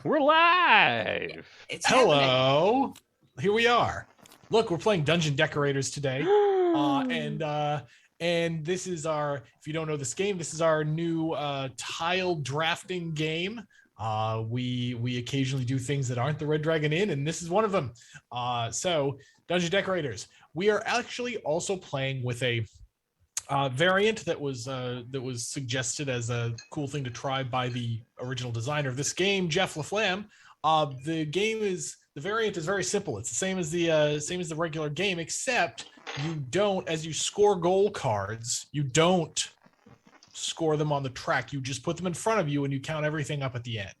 We're live. It's happening. Hello. Here we are. Look, we're playing Dungeon Decorators today. And this is our, if you don't know this game, this is our new tile drafting game. We occasionally do things that aren't the Red Dragon Inn, and this is one of them. So Dungeon Decorators. We are actually also playing with a variant that was suggested as a cool thing to try by the original designer of this game, Jeff LaFlamme. The variant is very simple. It's the same as the regular game, except you don't, as you score goal cards, you don't score them on the track. You just put them in front of you and you count everything up at the end.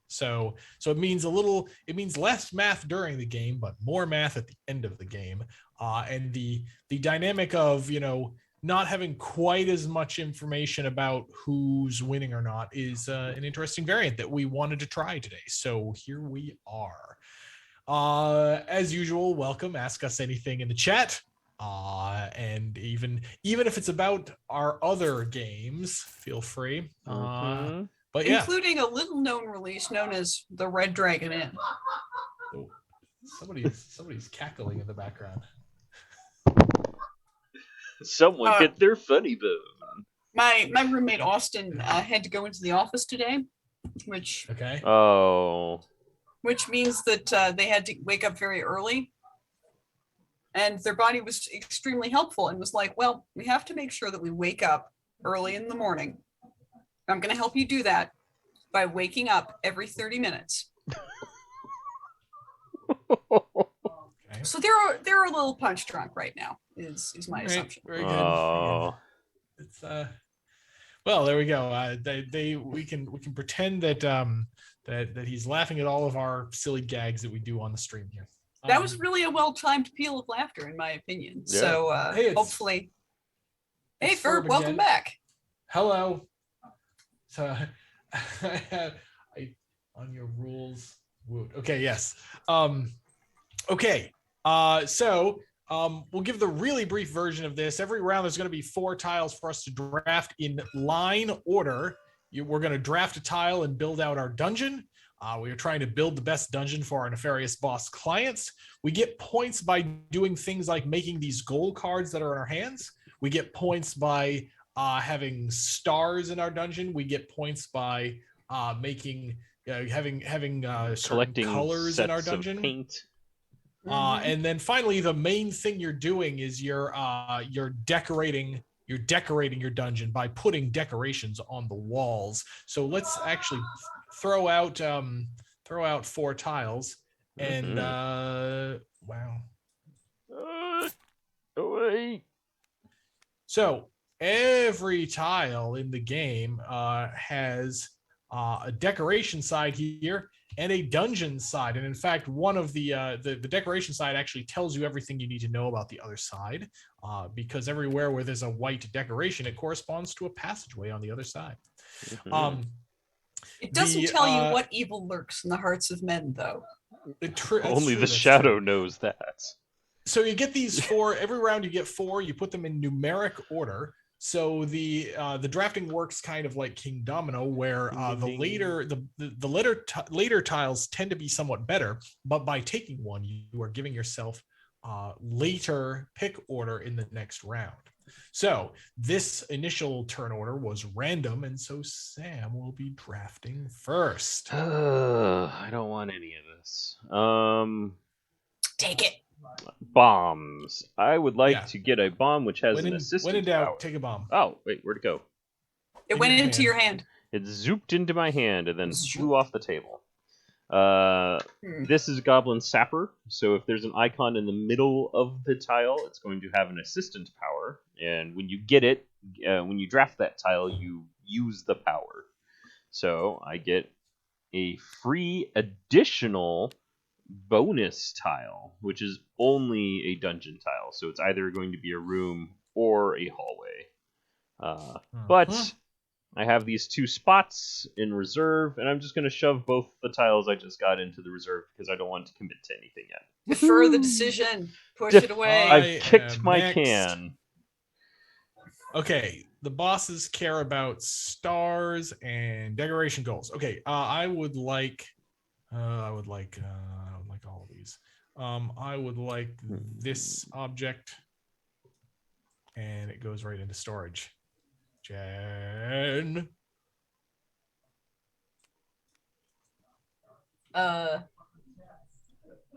So it means less math during the game, but more math at the end of the game. And the dynamic of, not having quite as much information about who's winning or not is an interesting variant that we wanted to try today. So here we are. As usual, welcome. Ask us anything in the chat. And even if it's about our other games, feel free. But yeah, including a little known release known as the Red Dragon Inn. Oh, somebody's cackling in the background. Someone hit their funny bone. My roommate Austin had to go into the office today, which means that they had to wake up very early, and their body was extremely helpful and was like, well, we have to make sure that we wake up early in the morning. I'm going to help you do that by waking up every 30 minutes. Okay. So they're a little punch drunk right now. Is my assumption. Very good. It's well, there we go. We can pretend that that he's laughing at all of our silly gags that we do on the stream here. That was really a well-timed peal of laughter, in my opinion. Yeah. So hopefully, hey Ferb, welcome back. Hello. So on your rules. Okay. Yes. Okay. So we'll give the really brief version of this. Every round, there's going to be 4 tiles for us to draft in line order. We're going to draft a tile and build out our dungeon. We are trying to build the best dungeon for our nefarious boss clients. We get points by doing things like making these goal cards that are in our hands. We get points by having stars in our dungeon. We get points by having collecting colors in our dungeon. Paint. And then finally, the main thing you're doing is you're decorating your dungeon by putting decorations on the walls. So let's actually throw out 4 tiles, and wow. Away. So every tile in the game has a decoration side here and a dungeon side. And in fact, one of the decoration side actually tells you everything you need to know about the other side, because everywhere where there's a white decoration, it corresponds to a passageway on the other side. It doesn't tell you what evil lurks in the hearts of men, though. Only the shadow knows that. So you get these 4, every round you get 4, you put them in numeric order. So the drafting works kind of like King Domino, where the later tiles tend to be somewhat better, but by taking one, you are giving yourself later pick order in the next round. So this initial turn order was random, and so Sam will be drafting first. I don't want any of this. Take it. Bombs. I would like to get a bomb which has an assistant When in doubt, power. take a bomb. Oh, wait, where'd it go? It went into your hand. It zooped into my hand and then flew off the table. This is Goblin Sapper, so if there's an icon in the middle of the tile, it's going to have an assistant power, and when you get it, when you draft that tile, you use the power. So I get a free additional bonus tile, which is only a dungeon tile, so it's either going to be a room or a hallway. But I have these 2 spots in reserve, and I'm just going to shove both the tiles I just got into the reserve because I don't want to commit to anything yet. Defer the decision. Push it away. I've kicked my can. Okay, the bosses care about stars and decoration goals. Okay, I would like I would like all of these. I would like this object, and it goes right into storage. Jen. Uh,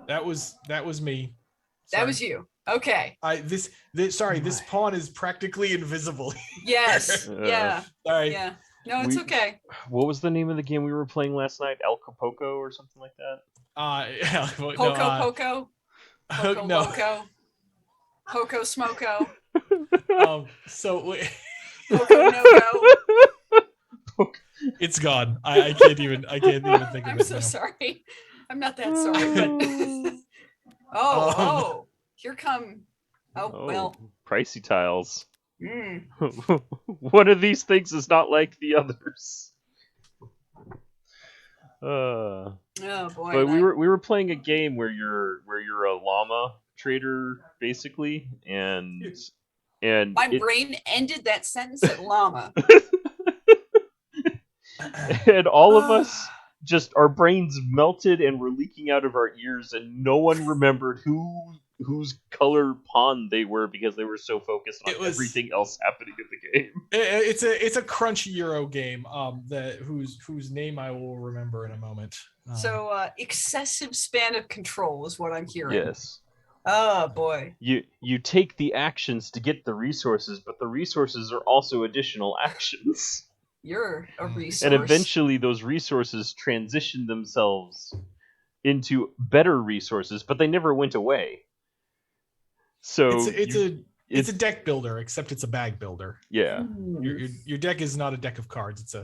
That was me. that Sorry. was you. Okay. This pawn is practically invisible. Yes. Yeah. Sorry. Yeah. No, it's okay. What was the name of the game we were playing last night? El Capoco or something like that? Poco. Poco no. Loco. Poco Smoko. So Poco No Go. it's gone. I can't even think of I'm it so now. sorry. I'm not that sorry, but oh, here come. Oh, well. Pricey tiles. Mm. One of these things is not like the others. Oh boy. But we were playing a game where you're a llama trader basically, and my brain ended that sentence at llama. and all of us just our brains melted and were leaking out of our ears, and no one remembered whose color pawn they were because they were so focused on everything else happening in the game. It's a crunch Euro game. Whose name I will remember in a moment. So excessive span of control is what I'm hearing. Yes. Oh boy. You take the actions to get the resources, but the resources are also additional actions. You're a resource. And eventually those resources transition themselves into better resources, but they never went away. So it's a deck builder, except it's a bag builder. Yeah. Your deck is not a deck of cards.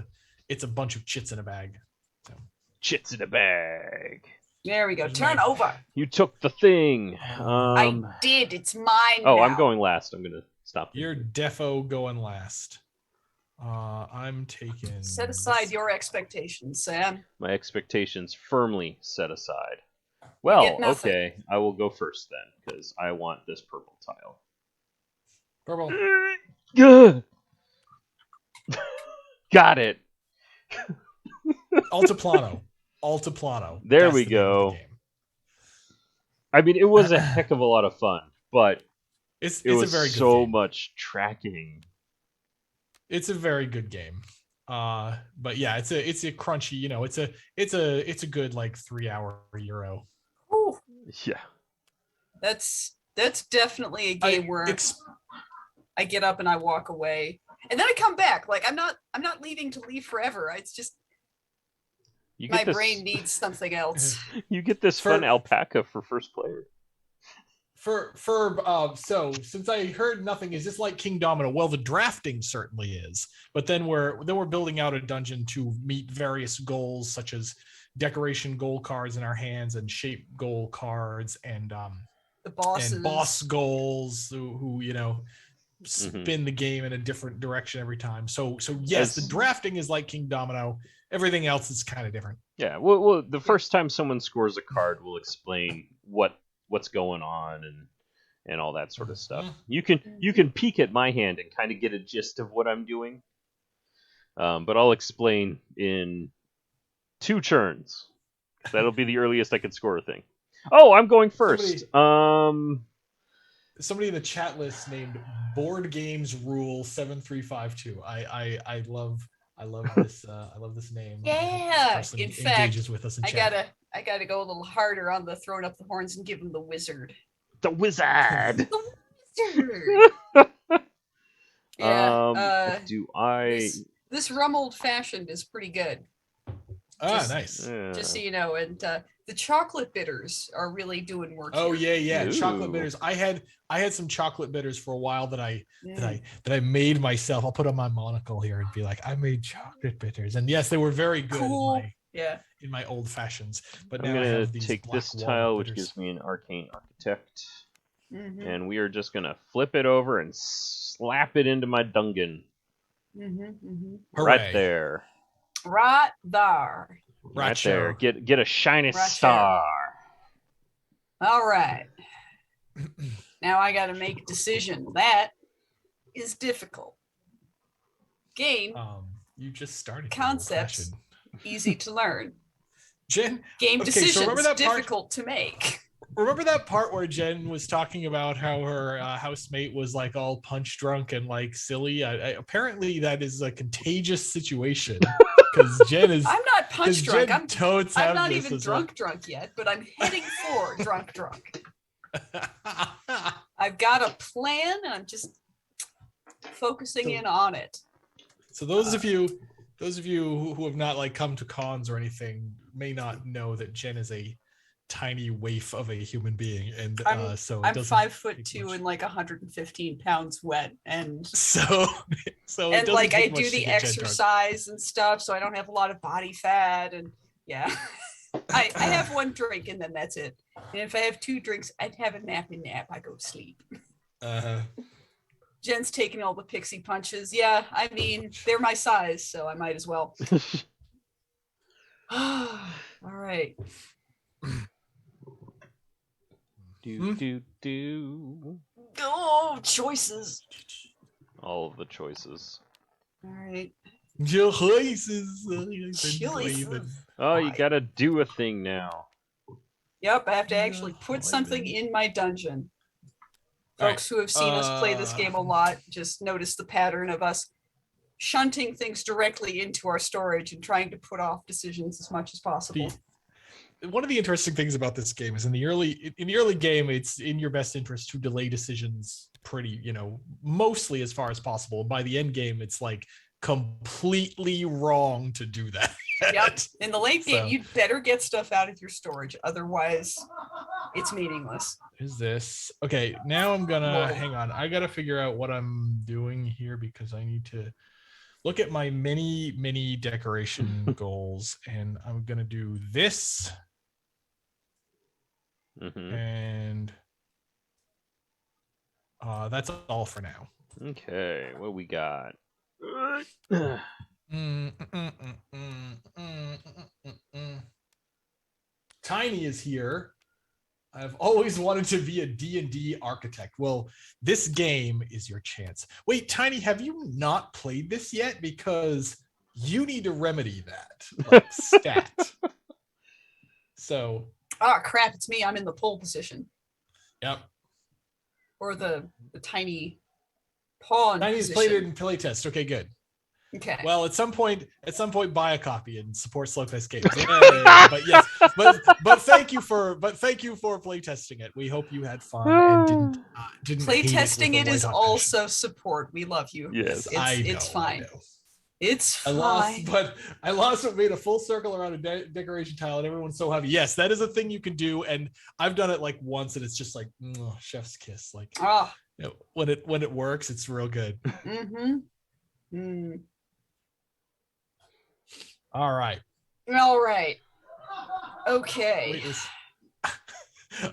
It's a bunch of chits in a bag. So. Chits in a bag. There we go. Turn over. You took the thing. I did. It's mine. Oh, now. I'm going last. I'm gonna stop. You're defo going last. I'm taking. Set aside your expectations, Sam. My expectations firmly set aside. Well, okay, I will go first then, because I want this purple tile. Purple. Got it. Altiplano. There That's we the go. name of the game. I mean, it was a heck of a lot of fun, but it was a very good so game. much tracking. It's a very good game. But yeah, it's a crunchy, it's a good like 3-hour Euro. Ooh. Yeah. That's definitely a game where I get up and I walk away. And then I come back. Like I'm not leaving to leave forever. It's just my brain needs something else. You get this fun alpaca for first player. So since I heard nothing, is this like King Domino? Well, the drafting certainly is, but then we're building out a dungeon to meet various goals such as decoration goal cards in our hands and shape goal cards and the bosses and boss goals who spin the game in a different direction every time. So yes, the drafting is like King Domino. Everything else is kind of different. Yeah. Well, the first time someone scores a card, we'll explain what's going on and all that sort of stuff. You can peek at my hand and kind of get a gist of what I'm doing. But I'll explain in 2 turns. That'll be the earliest I can score a thing. Oh, I'm going first. Somebody in the chat list named Board Games Rule 7352. I love this. I love this name. Yeah. In fact, with us in chat. I gotta go a little harder on the throwing up the horns and give him the wizard. The wizard. The wizard. Yeah. Do I? This rum old fashioned is pretty good. Nice. Just so you know, and the chocolate bitters are really doing work. Oh here. yeah. Ooh. Chocolate bitters. I had some chocolate bitters for a while that I made myself. I'll put on my monocle here and be like, I made chocolate bitters, and yes, they were very good. Cool. In my old fashions. But I'm now gonna I have these take this tile, which gives me an arcane architect, and we are just gonna flip it over and slap it into my dungeon. Right there. Right there. Right there. Get a shiny star. All right. Now I got to make a decision. That is difficult. Game. You just started. Concepts easy to learn. Jen. Game Okay, so remember decisions that part? difficult to make. Remember that part where Jen was talking about how her housemate was like all punch drunk and like silly? Apparently, that is a contagious situation because Jen is. I'm not punch drunk. Jen totes I'm have not this even as drunk yet, but I'm heading for drunk. I've got a plan, and I'm just focusing in on it. So those of you who have not like come to cons or anything may not know that Jen is a tiny waif of a human being, and so it I'm doesn't 5'2" much. and like 115 pounds wet, and so it and doesn't like I take much do to the get Jen drunk. exercise and stuff, so I don't have a lot of body fat, and yeah. I have one drink and then that's it. And if I have 2 drinks, I'd have a nappy nap. I go to sleep. Jen's taking all the pixie punches. Yeah, I mean, they're my size, so I might as well. All right. Do. Oh, choices. All of the choices. All right. Choices. Oh, you gotta do a thing now. Yep, I have to actually put something in my dungeon. Folks who have seen us play this game a lot just notice the pattern of us shunting things directly into our storage and trying to put off decisions as much as possible. One of the interesting things about this game is in the early game, it's in your best interest to delay decisions pretty, mostly as far as possible. By the end game, it's like completely wrong to do that. Yep. In the late game, you'd better get stuff out of your storage. Otherwise, it's meaningless. Is this okay? Now I'm gonna hang on. I gotta figure out what I'm doing here because I need to look at my mini decoration goals, and I'm gonna do this. And that's all for now. Okay, what we got? Tiny is here. I've always wanted to be a D&D architect. Well, this game is your chance. Wait, Tiny, have you not played this yet? Because you need to remedy that. Like, stat. So. Oh, crap, it's me. I'm in the pole position. Yep. Or the tiny pawn Tiny's position. played it in playtest. Okay, good. Okay. Well, at some point, buy a copy and support Slowfest Games. But yes, but thank you for playtesting it. We hope you had fun and didn't playtesting it is also support. We love you. Yes, it's fine. It's fine. I lost, but made a full circle around a decoration tile, and everyone's so happy. Yes, that is a thing you can do, and I've done it like once, and it's just like chef's kiss. Like, when it works, it's real good. All right. Okay.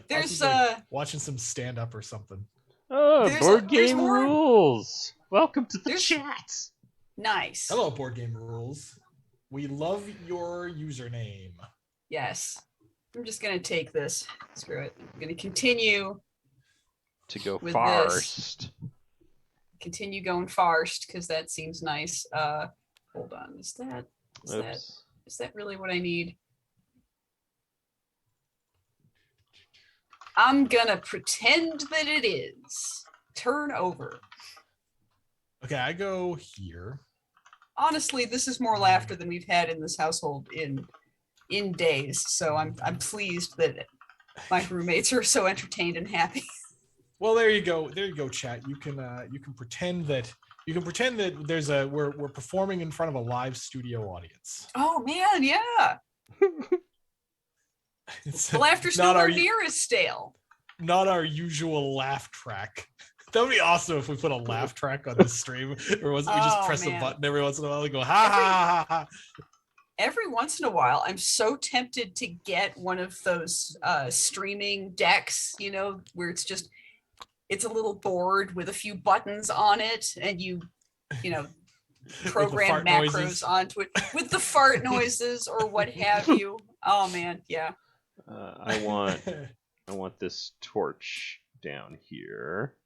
There's watching some stand up or something. Oh, board game rules. Welcome to the chat. Nice. Hello, board game rules. We love your username. Yes. I'm just gonna take this. Screw it. I'm gonna continue to go first. Continue going first because that seems nice. Hold on. Is that really what I need? I'm gonna pretend that it is. Turn over. Okay, I go here. Honestly, this is more laughter than we've had in this household in days. So I'm pleased that my roommates are so entertained and happy. Well, there you go. There you go, chat. You can pretend that there's we're performing in front of a live studio audience. Oh man, yeah. The laughter's nowhere near as stale. Not our usual laugh track. That would be awesome if we put a laugh track on the stream. We just press a button every once in a while and go, ha ha ha. Every once in a while, I'm so tempted to get one of those streaming decks, where it's a little board with a few buttons on it, and you program macros onto it with the fart noises or what have you. Oh man, yeah. I want this torch down here.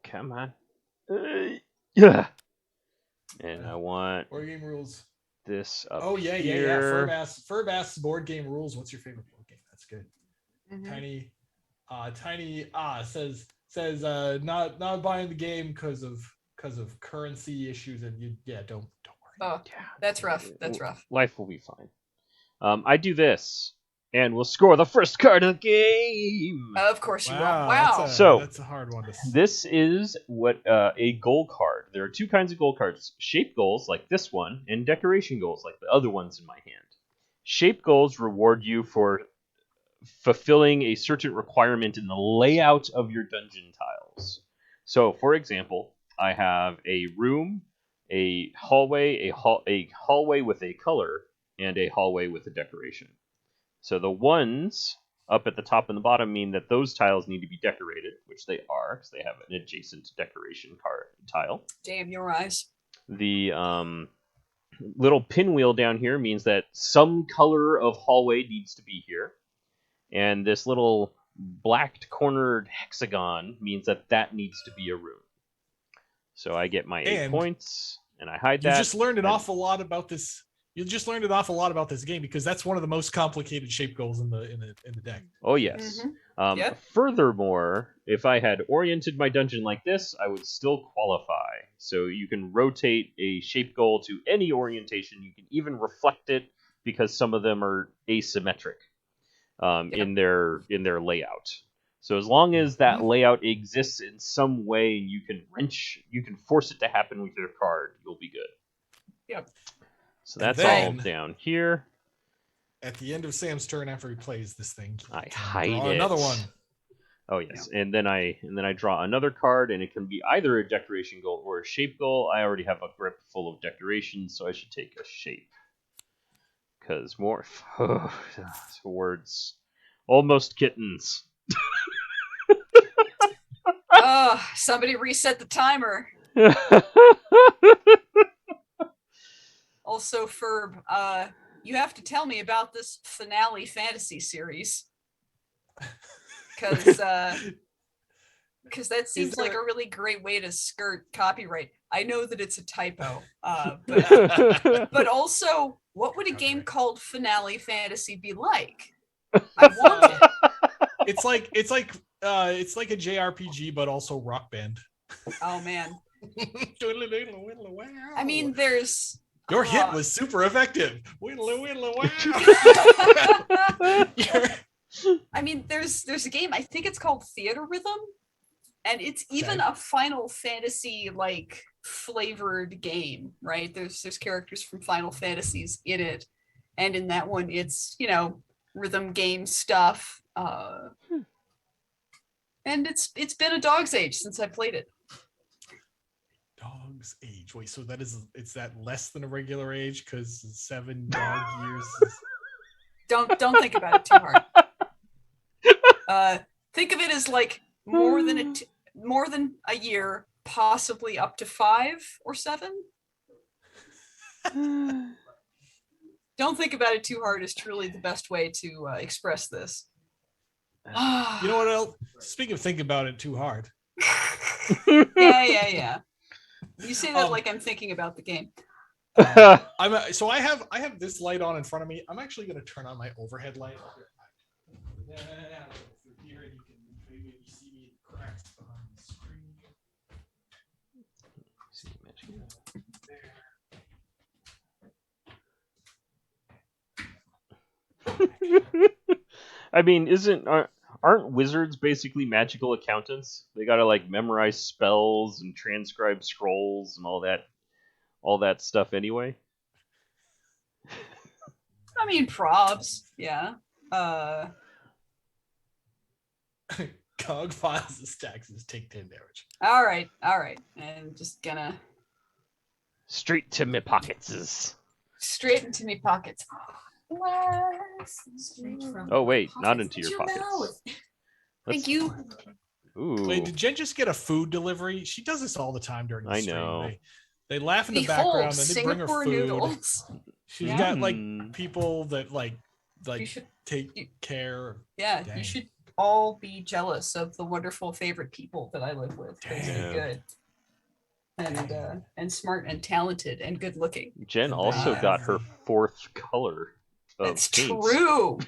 Come on. Yeah. And I want board game rules. this up Oh yeah. here. Ferb asks board game rules. What's your favorite board game? That's good. Mhm. Tiny says not buying the game because of currency issues and don't worry. Oh, Yeah, that's rough. That's rough. life will be fine. I do this, and we'll score the first card of the game. Of course you will. Wow, Wow. So- that's a hard one to. This is what a goal card. There are two kinds of goal cards: shape goals like this one, and decoration goals like the other ones in my hand. Shape goals reward you for fulfilling a certain requirement in the layout of your dungeon tiles. So, for example, I have a room, a hallway, a hallway with a color, and a hallway with a decoration. So the ones up at the top and the bottom mean that those tiles need to be decorated, which they are, because they have an adjacent decoration tile. Damn your eyes. The little pinwheel down here means that some color of hallway needs to be here. And this little blacked cornered hexagon means that that needs to be a room. So I get my 8 points, and I hide that. You just learned an awful lot about this. You just learned an awful lot about this game because that's one of the most complicated shape goals in the deck. Oh yes. Yep. Furthermore, if I had oriented my dungeon like this, I would still qualify. So you can rotate a shape goal to any orientation. You can even reflect it because some of them are asymmetric in their layout. So as long as that layout exists in some way, you can force it to happen with your card. You'll be good. Yep. So that's then, all down here. At the end of Sam's turn, after he plays this thing, I hide it. another one. Oh yes, and then I draw another card, and it can be either a decoration goal or a shape goal. I already have a grip full of decorations, so I should take a shape. Because more words, almost kittens. Somebody reset the timer. Also, Ferb, you have to tell me about this finale fantasy series. Because that seems like a really great way to skirt copyright. I know that it's a typo, but also, what would a game called Finale Fantasy be like? I want it. It's like a JRPG, but also Rock Band. Oh man. I mean, there's. Your hit was super effective. Whittle, whittle, wow. I mean, there's a game, I think it's called Theater Rhythm, and it's even a Final Fantasy like flavored game, right? There's characters from Final Fantasies in it, and in that one it's, rhythm game stuff. And it's been a dog's age since I played it. Dog's age. Wait, so it's that less than a regular age because 7 dog years is... Don't think about it too hard. Think of it as like more than a year, possibly up to 5 or 7. Don't think about it too hard is truly the best way to express this. You know what else? Speaking of thinking about it too hard. Yeah. You say that like I'm thinking about the game. I have this light on in front of me. I'm actually going to turn on my overhead light. Here, you can maybe see me cracks behind the screen. I mean, aren't wizards basically magical accountants? They gotta like memorize spells and transcribe scrolls and all that stuff anyway. I mean, probs, yeah. Cog files his taxes, take 10 damage. All right. I'm just gonna straight to me pockets. Straight into me pockets. Oh wait, not into your pockets. Thank you. Ooh. Wait, did Jen just get a food delivery? She does this all the time during the stream. know. They laugh in the background and they bring her Singapore food. Noodles. She's got like people that like take care. Yeah, Dang. You should all be jealous of the wonderful favorite people that I live with. They're good. and smart and talented and good looking. Jen And also they got have her 4th color of That's paint. true.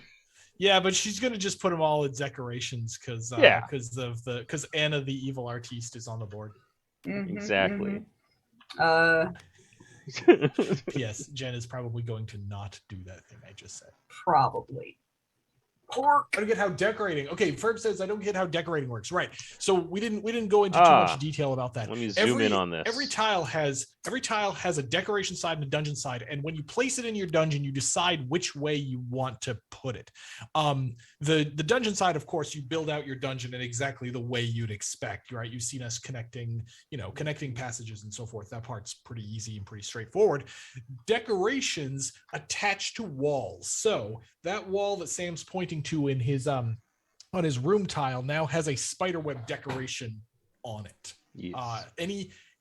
Yeah, but she's gonna just put them all as decorations because Yeah. because Anna the evil artiste is on the board. Mhm, Exactly. mhm. P.S. Jen is probably going to not do that thing I just said. Probably. Pork. I don't get how decorating. Okay, Ferb says I don't get how decorating works. Right. So we didn't go into too much detail about that. Let me zoom in on this. Every tile has a decoration side and a dungeon side, and when you place it in your dungeon, you decide which way you want to put it. The dungeon side, of course, you build out your dungeon in exactly the way you'd expect. Right. You've seen us connecting passages and so forth. That part's pretty easy and pretty straightforward. Decorations attached to walls. So that wall that Sam's pointing to in his on his room tile now has a spiderweb decoration on it. Yes.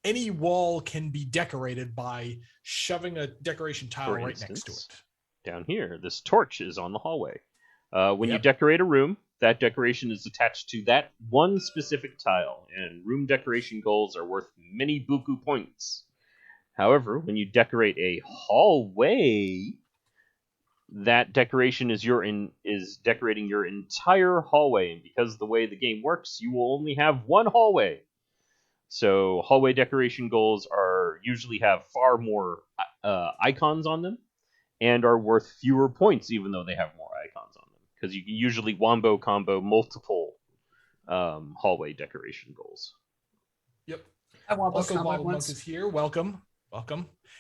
Any wall can be decorated by shoving a decoration tile For right instance, next to it. Down here, this torch is on the hallway. When you Yep. decorate a room, that decoration is attached to that one specific tile, and room decoration goals are worth many buku points. However, when you decorate a hallway, that decoration is decorating your entire hallway, and because of the way the game works, you will only have one hallway. So hallway decoration goals usually have far more icons on them, and are worth fewer points, even though they have more icons on them, because you can usually wombo combo multiple hallway decoration goals. Yep. I want those Also, combo Bottle Monk ones. is here. Welcome.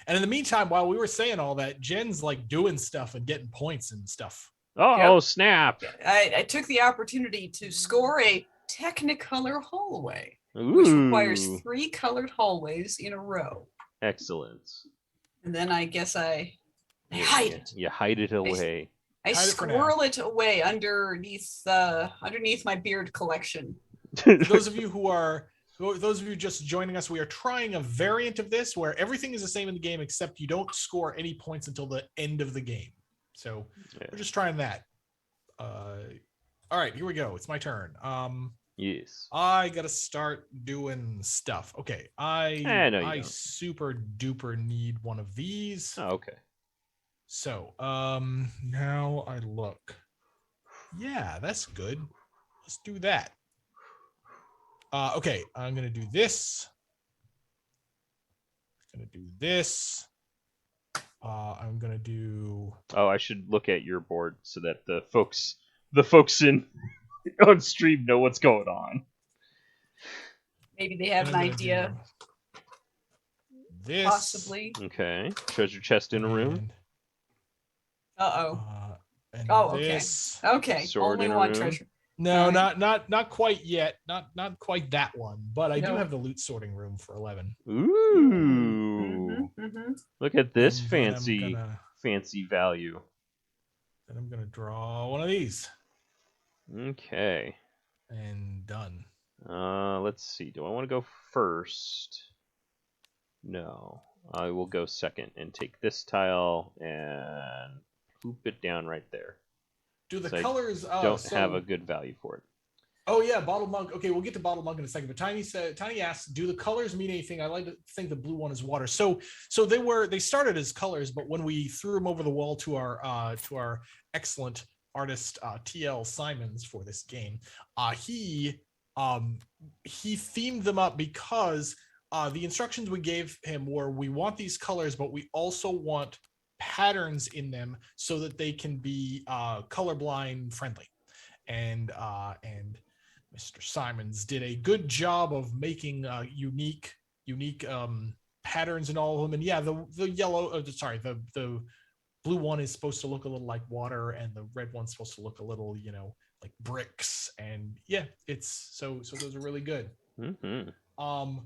And in the meantime, while we were saying all that, Jen's like doing stuff and getting points and stuff. Oh, Yep. snap! I took the opportunity to score a Technicolor hallway, Ooh, which requires 3 colored hallways in a row. excellent. And then I guess I Yeah, hide it. You hide it away. I Hide it for now. squirrel it away underneath my beard collection. For those of you just joining us, we are trying a variant of this where everything is the same in the game except you don't score any points until the end of the game. So we're just trying that. All right, here we go. It's my turn. Yes. I gotta start doing stuff. Okay, No, you I don't. super duper need one of these. Oh, okay. So now I look. Yeah, that's good. Let's do that. Okay, I'm gonna do this. I'm gonna do this. I'm gonna do. Oh, I should look at your board so that the folks in on stream know what's going on. Maybe they have an idea. This Possibly. Okay. Treasure chest in a room. Uh-oh. And Oh, okay. this. Okay. Sword Only in a one room. treasure. No, All right. not quite yet. Not quite that one. But I do No. have the loot sorting room for 11. Ooh. Mm-hmm. Look at this And then I'm fancy value. Then I'm gonna draw one of these. Okay. And done. Let's see. Do I want to go first? No. I will go second and take this tile and poop it down right there. Do the So colors don't have a good value for it. Oh yeah, Bottle Monk. Okay, we'll get to Bottle Monk in a second. But Tiny asks, do the colors mean anything? I like to think the blue one is water. So they started as colors, but when we threw them over the wall to our excellent artist TL Simons for this game, he themed them up because the instructions we gave him were, we want these colors, but we also want patterns in them so that they can be colorblind friendly. And Mr. Simons did a good job of making unique patterns in all of them. And yeah, the yellow, the blue one is supposed to look a little like water, and the red one's supposed to look a little, like bricks. And yeah, it's so those are really good. Mm-hmm.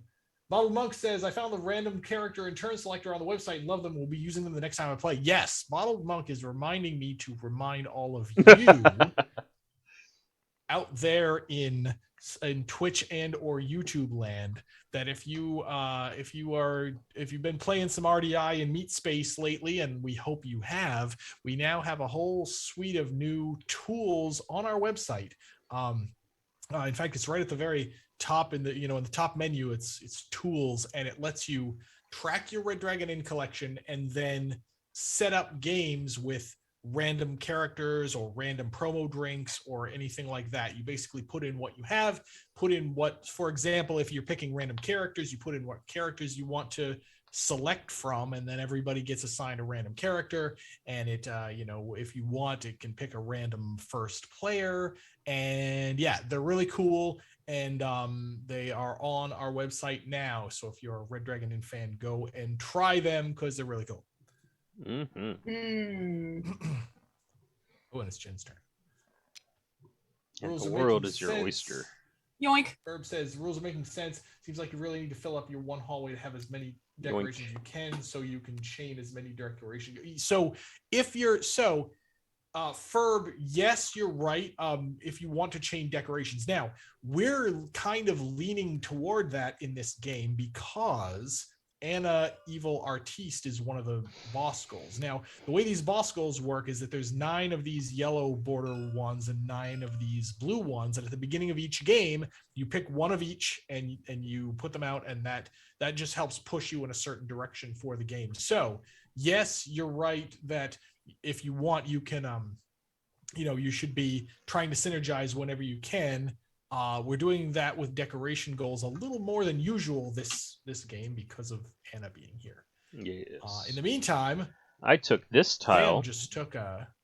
Bottle Monk says, I found the random character and turn selector on the website and love them. We'll be using them the next time I play. Yes, Bottle Monk is reminding me to remind all of you out there in Twitch and or YouTube land that if you've been playing some RDI and Meat Space lately, and we hope you have, we now have a whole suite of new tools on our website. In fact, it's right at the very top in the top menu. It's tools, and it lets you track your Red Dragon Inn collection and then set up games with random characters or random promo drinks or anything like that. You basically put in what you have, put in what, for example, if you're picking random characters, you put in what characters you want to select from, and then everybody gets assigned a random character. And it, if you want, it can pick a random first player. And yeah, they're really cool. And they are on our website now. So if you're a Red Dragon Inn fan, go and try them because they're really cool. Mm. Oh, and it's Jen's turn. And Rules the are world making is your sense. oyster. Yoink. Herb says rules are making sense. Seems like you really need to fill up your one hallway to have as many decorations you can, so you can chain as many decorations. So if you're Ferb, yes, you're right. If you want to chain decorations, now we're kind of leaning toward that in this game because Anna Evil Artiste is one of the boss goals. Now, the way these boss goals work is that there's 9 of these yellow border ones and 9 of these blue ones, and at the beginning of each game, you pick one of each and you put them out, and that just helps push you in a certain direction for the game. So, yes, you're right that if you want, you can you should be trying to synergize whenever you can. We're doing that with decoration goals a little more than usual this game because of Anna being here. Yes. In the meantime, I took this tile. Sam just took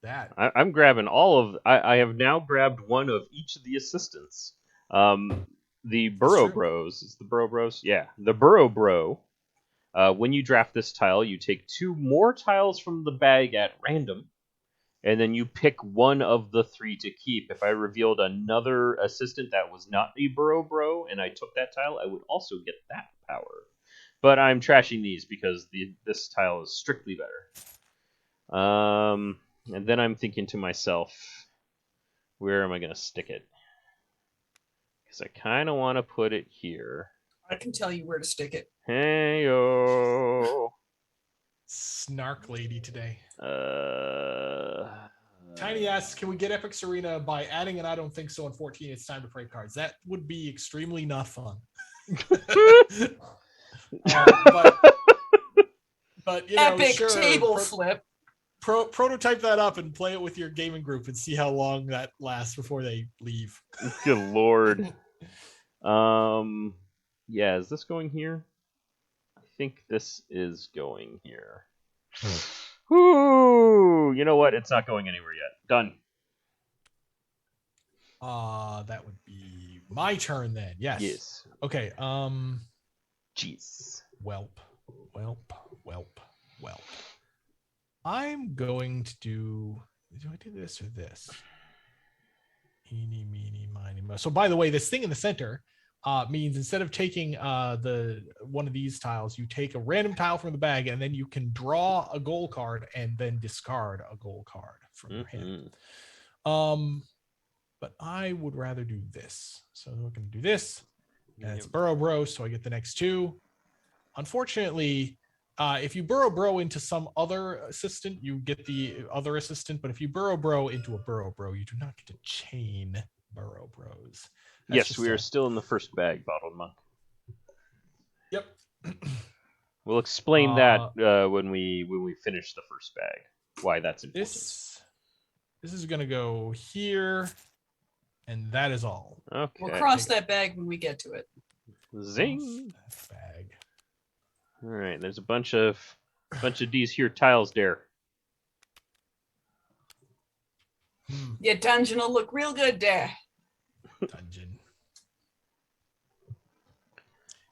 that. I'm grabbing all of. I have now grabbed one of each of the assistants. The Burrow Bros. Is the Burrow Bros? Yeah, the Burrow Bro. When you draft this tile, you take 2 more tiles from the bag at random, and then you pick one of the 3 to keep. If I revealed another assistant that was not a Burrow Bro, and I took that tile, I would also get that power. But I'm trashing these because this tile is strictly better. And then I'm thinking to myself, where am I going to stick it? Because I kind of want to put it here. I can tell you where to stick it. Hey-yo. Snark lady today. Tiny asks, can we get Epic Serena by adding an I don't think so in 14? It's time to pray cards. That would be extremely not fun. But Epic sure, table flip. Prototype that up and play it with your gaming group and see how long that lasts before they leave. Good lord. Yeah, is this going here? I think this is going here. Ooh, you know what? It's not going anywhere yet. Done. That would be my turn then. Yes. Yes. Okay. Jeez. Welp. I'm going to do I do this or this? Eeny, meeny, miny, mo. So by the way, this thing in the center means instead of taking the one of these tiles, you take a random tile from the bag, and then you can draw a goal card and then discard a goal card from your hand. But I would rather do this. So we're going to do this. And it's Burrow Bro, so I get the next 2. Unfortunately, if you Burrow Bro into some other assistant, you get the other assistant. But if you Burrow Bro into a Burrow Bro, you do not get to chain Burrow Bros. Yes, we are still in the first bag, Bottled Monk. Yep. We'll explain that when we finish the first bag. Why that's important. This is going to go here, and that is all. Okay. We'll cross that bag when we get to it. Zing. Bag. All right. There's a bunch of these here tiles there. Your dungeon will look real good there. Dungeon.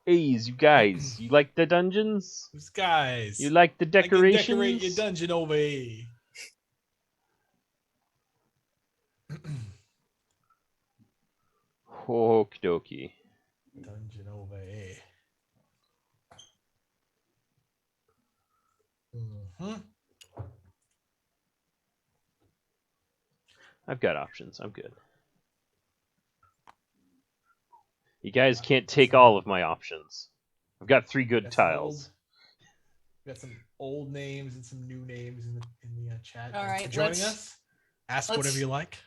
Hey, you guys, you like the dungeons? Those guys. You like the decorations? I can decorate your dungeon over here. Okie dokie. Dungeon over here. I've got options. I'm good. You guys can't take all of my options. I've got 3 good tiles. Got some old names and some new names in the chat. All right, for joining us. Ask whatever you like.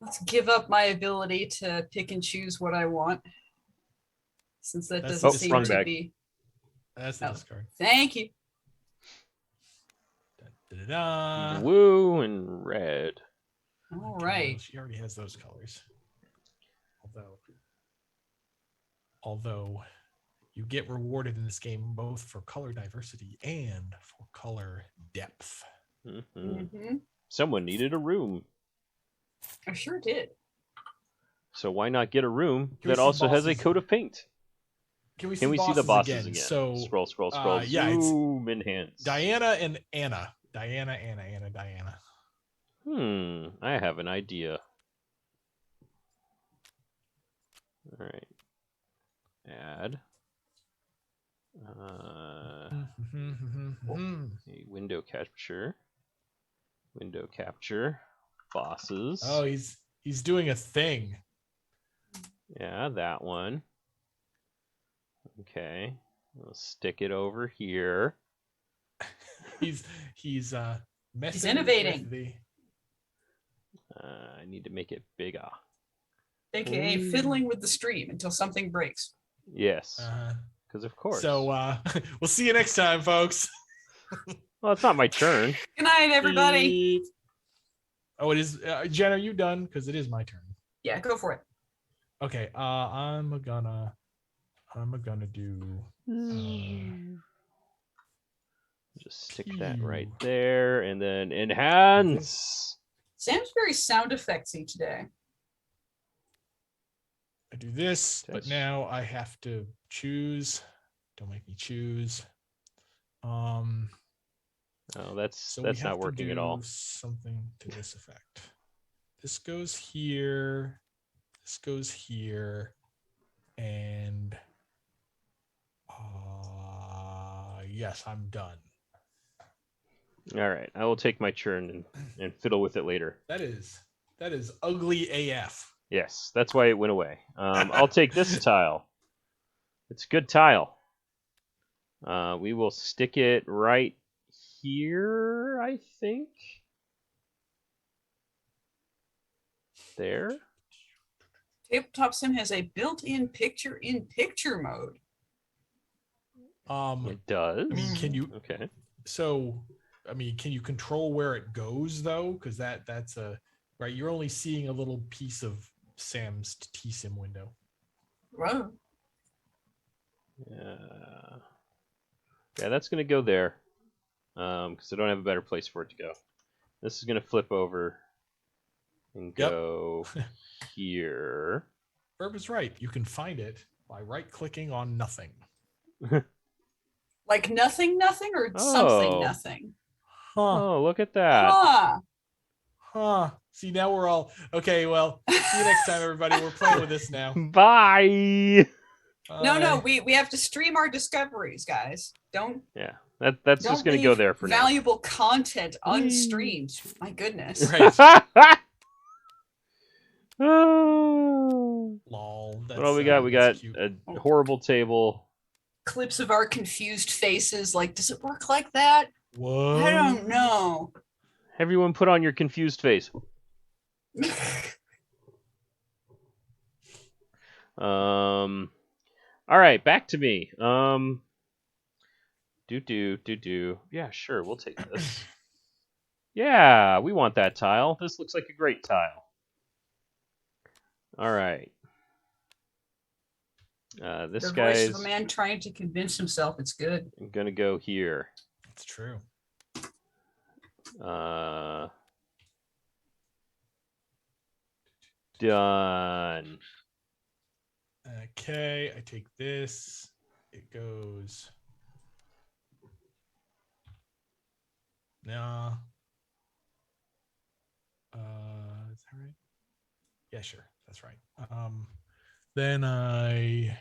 Let's give up my ability to pick and choose what I want, since that That's doesn't the seem wrong to bag. be. That's the Oh. discard. Thank you. Da-da-da. Blue and red. All Okay, right. well, she already has those colors. Although you get rewarded in this game both for color diversity and for color depth. Mm-hmm. Someone needed a room. I sure did. So why not get a room Can we that see also has a bosses? coat of paint? Can we Can we see the bosses again? So Scroll, scroll, yeah, it's zoom, enhance. Diana and Anna. Diana. I have an idea. All right. Add. A window capture. Window capture. Bosses. Oh, he's doing a thing. Yeah, that one. Okay. We'll stick it over here. He's messing innovating. with the I need to make it bigger. AKA fiddling with the stream until something breaks. Yes. Because of course. So we'll see you next time, folks. Well, it's not my turn. Good night, everybody. Oh, it is. Jen, are you done? Because it is my turn. Yeah, go for it. Okay. I'm gonna do. Just stick that right there, and then enhance. Sam's very sound effectsy today. I do this, but now I have to choose. Don't make me choose. Oh, that's not working at all. Something to this effect. This goes here. This goes here, and yes, I'm done. All right, I will take my turn and fiddle with it later. That is ugly AF. Yes, that's why it went away. I'll take this tile. It's a good tile. We will stick it right here, I think. There. Tabletop Sim has a built-in picture-in-picture mode. It does. I mean, can you? Okay. So, I mean, can you control where it goes though? Because that's a right. You're only seeing a little piece of Sam's T-Sim window. Whoa. Yeah, that's gonna go there. Because I don't have a better place for it to go. This is gonna flip over and go here. Herb is right. You can find it by right-clicking on nothing. Like nothing, or something, nothing. Huh. Oh, look at that. Huh. See, now we're all okay. Well, see you next time, everybody. We're playing with this now. Bye. No, we have to stream our discoveries, guys. Don't. Yeah, that's just gonna go there for now. Valuable content unstreamed. My goodness. Right. Oh. Lol. Well, we got cute. a horrible table. Clips of our confused faces. Like, does it work like that? What? I don't know. Everyone put on your confused face. All right, back to me. Do. Yeah, sure, we'll take this. Yeah, we want that tile. This looks like a great tile. All right. This the guy's voice of a man trying to convince himself it's good. I'm gonna go here. That's true. Done. Okay, I take this. It goes. No. Is that right? Yeah, sure. That's right. Then I.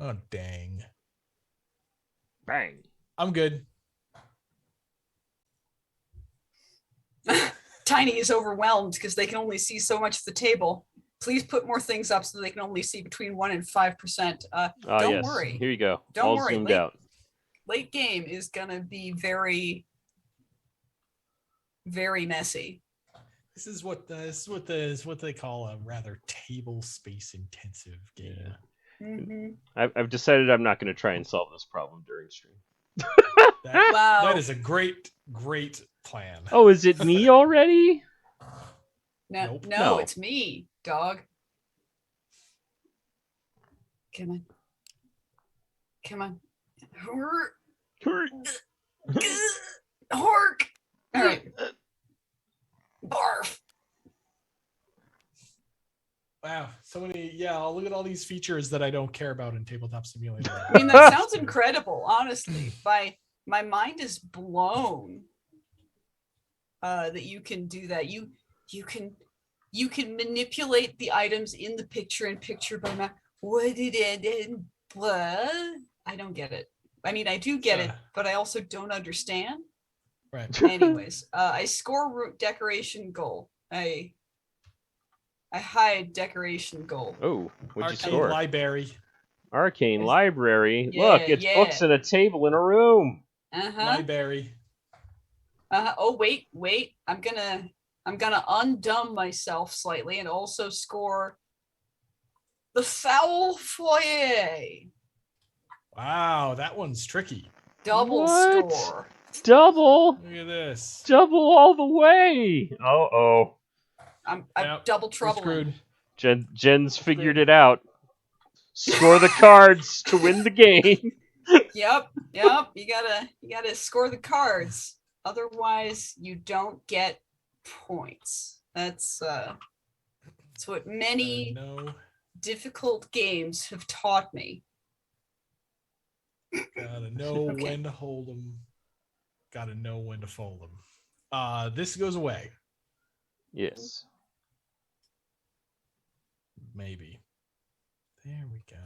Oh, dang. Bang. I'm good. Tiny is overwhelmed because they can only see so much of the table. Please put more things up so they can only see between 1% and 5%. Don't Yes. worry. Here you go. Don't All worry. zoomed out. Late game is gonna be very very messy. This is what they call a rather table space intensive game. Yeah. Mhm. I've decided I'm not going to try and solve this problem during stream. Wow. That is a great plan. Oh, is it me already? Nope. No, No. it's me, dog. Come on. Hork. All right. Barf. Wow, so many. Yeah, I'll look at all these features that I don't care about in Tabletop Simulator. I mean, that sounds incredible. Honestly, my mind is blown. That you can do that. You can manipulate the items in the picture and picture by map. What did it? Blah. I don't get it. I mean, I do get it, but I also don't understand. Right. Anyways, I score root decoration goal. I hide decoration goal. Oh, what'd you Arcane score? Library. Arcane Library. Yeah, Look, it's yeah. books and a table in a room. Library. Oh wait. I'm gonna undumb myself slightly and also score the foul foyer. Wow, that one's tricky. Double What? score. Double. Look at this. Double all the way. Oh. I'm Yep, double we're trouble. screwed. Jen's figured it out. Score the cards to win the game. Yep. You gotta score the cards. Otherwise, you don't get points. That's what many difficult games have taught me. Gotta know Okay. when to hold them. Gotta know when to fold them. This goes away. Yes. Maybe. There we go.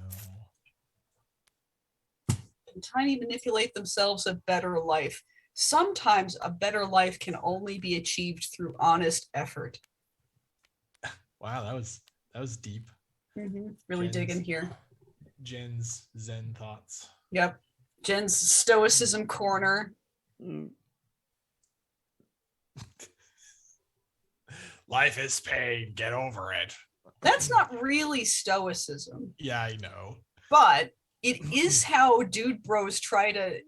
Can Tiny manipulate themselves a better life? Sometimes a better life can only be achieved through honest effort. Wow, that was deep. Really Jen's- digging here. Jen's Zen thoughts. Yep. Jen's stoicism corner. Life is pain. Get over it. That's not really stoicism. Yeah, I know. But it is how dude bros try to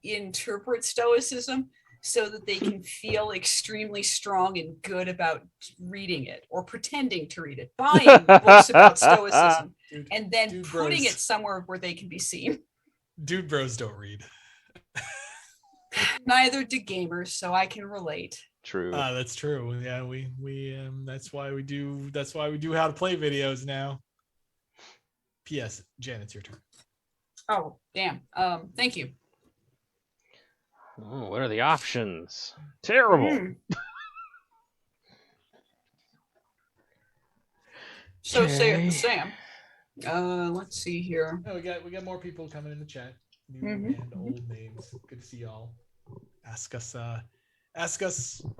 interpret stoicism so that they can feel extremely strong and good about reading it or pretending to read it, buying books about stoicism, and then putting it somewhere where they can be seen. Dude bros don't read. Neither do gamers, so I can relate. True. That's true. Yeah, we that's why we do how to play videos now. P.S. Jen, it's your turn. Oh, damn. Thank you. Oh, what are the options? Terrible. So Sam. Let's see here. Oh, we got more people coming in the chat. New and old names. Good to see y'all. Ask us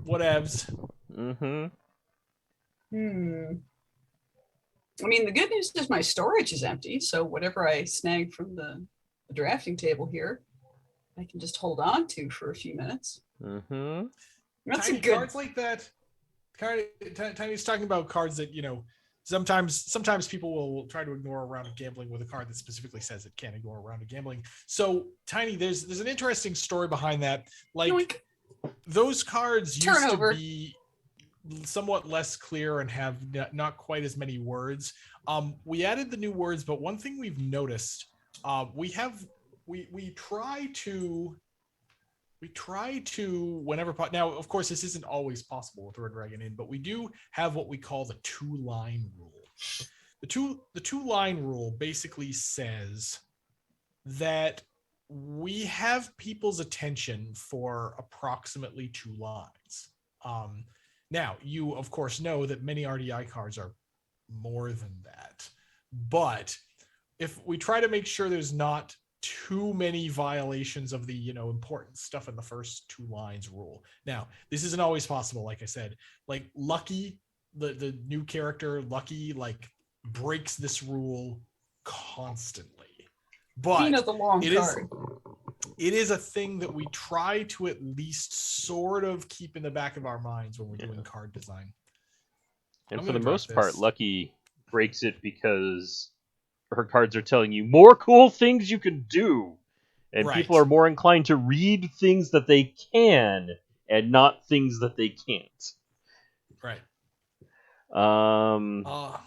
whatevs. I mean, the good news is my storage is empty, so whatever I snag from the drafting table here, I can just hold on to for a few minutes. That's Tiny a good cards like that. Tiny's talking about cards that, sometimes people will try to ignore a round of gambling with a card that specifically says it can't ignore a round of gambling. So Tiny, there's an interesting story behind that. Like, Yoink. Those cards used Turnover. to be somewhat less clear and have not quite as many words. We added the new words, but one thing we've noticed, we try to whenever now, of course, this isn't always possible with Red Dragon Inn, but we do have what we call the 2-line rule. The two-line rule basically says that we have people's attention for approximately 2 lines. Now, you of course know that many RDI cards are more than that, but if we try to make sure there's not too many violations of the important stuff in the first 2 lines rule. Now, this isn't always possible. Like I said, like Lucky, the new character Lucky, like breaks this rule constantly. But the long card. it is a thing that we try to at least sort of keep in the back of our minds when we're doing card design. And I'm for the gonna drop most part, this. Lucky breaks it because her cards are telling you more cool things you can do. And Right. people are more inclined to read things that they can and not things that they can't. Right. Um,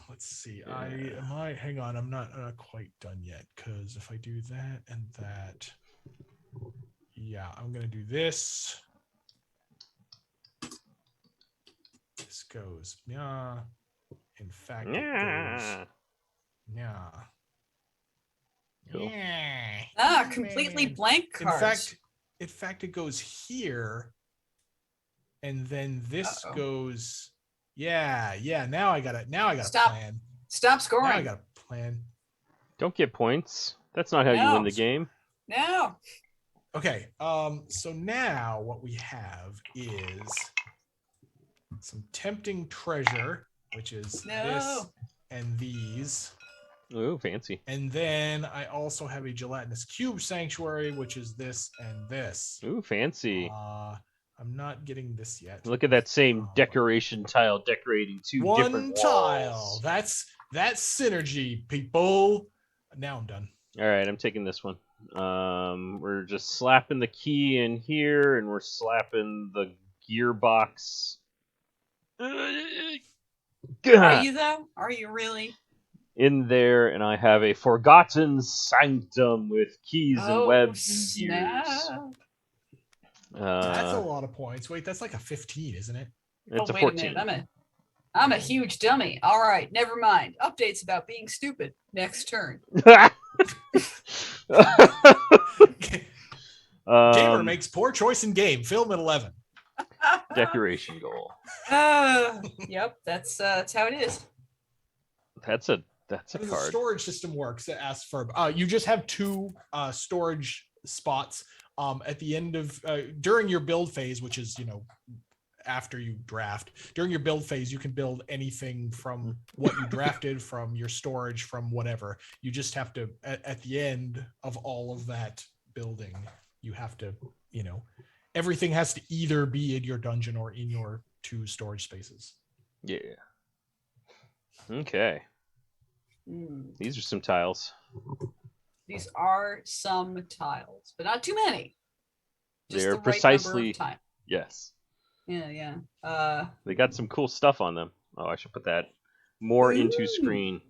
Let's see. Hang on, I'm not quite done yet, because if I do that and that, yeah, I'm gonna do this. This goes, yeah. In fact, it goes, yeah. Cool. Yeah. Completely Man. blank cards. In fact, it goes here, and then this Uh-oh. goes. Yeah. Now I got it. Now I got Stop. a plan. Stop Now I scoring. got a plan. Don't get points. That's not how you No. win the game. No. Okay. So now what we have is some tempting treasure, which is this and these. Ooh, fancy. And then I also have a gelatinous cube sanctuary, which is this and this. Ooh, fancy. I'm not getting this yet. Look at that same decoration tile decorating two different One tile. walls. That's synergy, people. Now I'm done. All right, I'm taking this one. We're just slapping the key in here, and we're slapping the gearbox. Are you though? Are you really? In there, and I have a forgotten sanctum with keys and webs and gears. That's a lot of points. Wait, that's like a 15, isn't it? It's a wait 14. a minute. I'm a huge dummy. All right, never mind. Updates about being stupid. Next turn. Gamer makes poor choice in game. Film at 11. Decoration goal. Yep, that's how it is. That's a How does the card. storage system works? It asks for. You just have two storage spots at the end of during your build phase, which is after you draft. During your build phase, you can build anything from what you drafted, from your storage, from whatever. You just have to at the end of all of that building, you have to everything has to either be in your dungeon or in your two storage spaces. Yeah. Okay. These are some tiles. These are some tiles, but not too many. Just They're the right precisely number of time. yes. Yeah. They got some cool stuff on them. Oh, I should put that more into screen.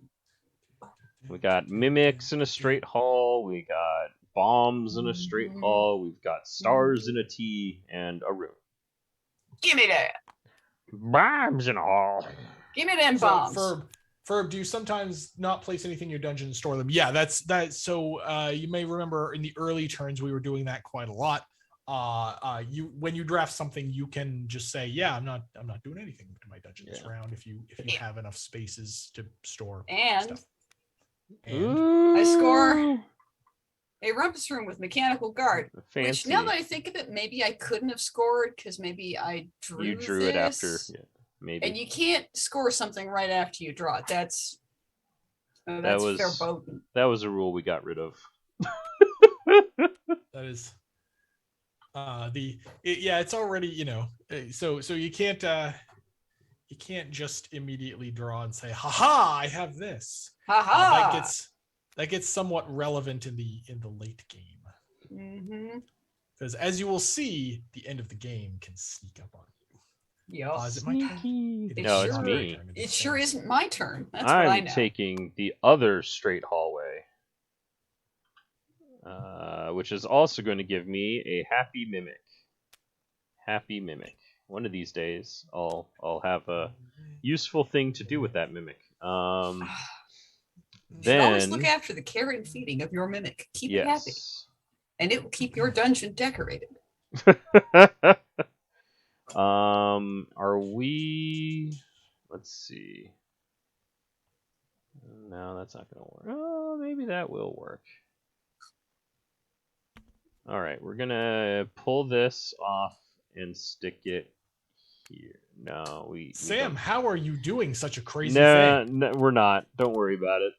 We got mimics in a straight hall. We got bombs in a straight hall. We've got stars in a T and a room. Give me that. Bombs in a hall. Give me them bombs. Ferb, do you sometimes not place anything in your dungeon and store them? Yeah, that's that. So you may remember in the early turns we were doing that quite a lot. When you draft something, you can just say, "Yeah, I'm not doing anything to my dungeon this round." If you have enough spaces to store stuff. And I score a rumpus room with mechanical guard. Fancy. Which now that I think of it, maybe I couldn't have scored because maybe I drew You drew this. it after, yeah, maybe. And you can't score something right after you draw it. That's verboten. That was a rule we got rid of. That is it's already so you can't just immediately draw and say, "Ha, I have this." That gets somewhat relevant in the late game. Because as you will see, the end of the game can sneak up on you. Yes. Is it my turn? It's me. It sure isn't my turn. That's what I'm I know. taking the other straight hallway, which is also going to give me a happy mimic. Happy mimic. One of these days, I'll have a useful thing to do with that mimic. You should always look after the care and feeding of your mimic. Keep it happy. And it will keep your dungeon decorated. Are we... Let's see. No, that's not going to work. Oh, maybe that will work. All right, we're going to pull this off and stick it here. No, we Sam, don't. how are you doing such a crazy thing? No, we're not. Don't worry about it.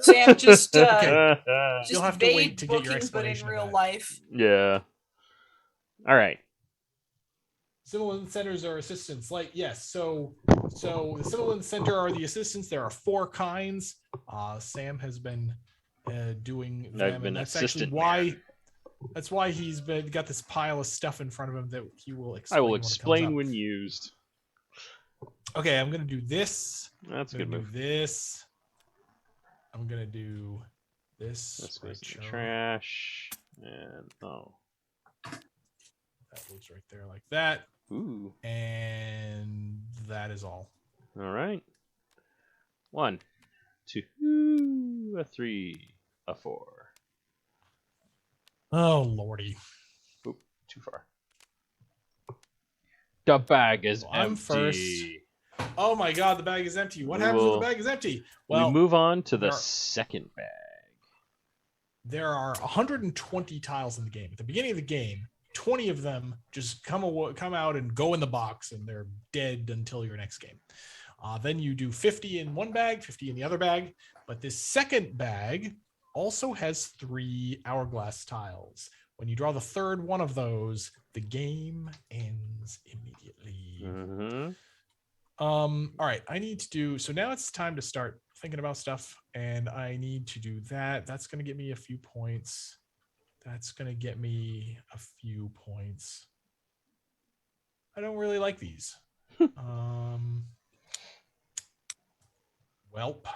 Sam just Okay. just You'll have to wait vague to get your booking, but in explanation of real that. life. Yeah. All right. Civilian centers are assistants. Like, yes, so the civilian center are the assistants. There are 4 kinds. Sam has been doing them, I've been and that's actually assistant why man. that's why he's got this pile of stuff in front of him that he will explain. I will when it comes explain up. when used. Okay, I'm gonna do this. That's a I'm good gonna move. do this. I'm gonna do this. This goes in the show. trash. And That goes right there like that. Ooh. And that is all. All right. 1, 2, a 3, a 4. Oh lordy. Oop, too far. The bag is Well, I'm empty. first. Oh my god, the bag is empty. What happens when the bag is empty? We Well, move on to the there- second bag. there are 120 tiles in the game. At the beginning of the game, 20 of them just come out and go in the box, and they're dead until your next game. Then you do 50 in one bag, 50 in the other bag. But this second bag also has 3 hourglass tiles. When you draw the third one of those, the game ends immediately. Mm-hmm. All right, I need to do, so now it's time to start thinking about stuff, and I need to do that. That's going to get me a few points. That's going to get me a few points. I don't really like these. Welp.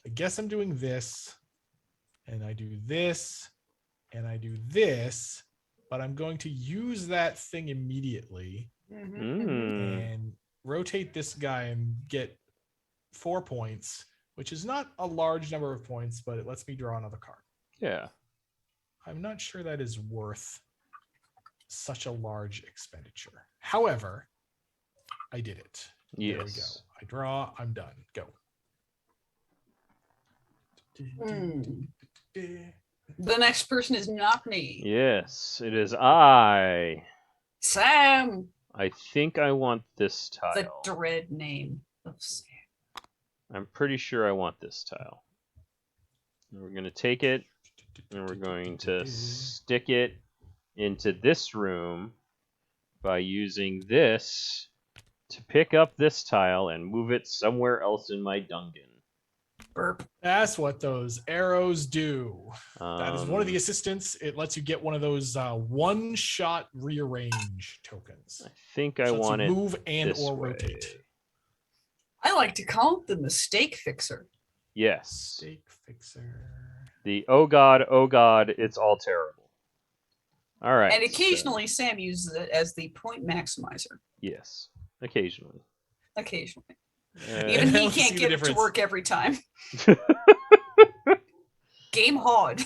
I guess I'm doing this, and I do this, and I do this, but I'm going to use that thing immediately and rotate this guy and get 4 points, which is not a large number of points, but it lets me draw another card. Yeah. I'm not sure that is worth such a large expenditure. However, I did it. Yes. There we go. I draw. I'm done. Go. The next person is not me. Yes, it is I. Sam. I think I want this The tile. dread name of Sam. I'm pretty sure I want this tile. And we're going to take it, and we're going to stick it into this room by using this to pick up this tile and move it somewhere else in my dungeon. Burp. That's what those arrows do. That is one of the Um, assistants. It lets you get one of those one-shot rearrange tokens. I think I So it lets want you it move and this or way. rotate. I like to call it the mistake fixer. Yes. Stake fixer. The oh god, it's all terrible. All right. And occasionally Sam uses it as the point maximizer. Yes. Occasionally. Occasionally. Uh, Even I he don't see can't the get it to difference. work every time. Game hard.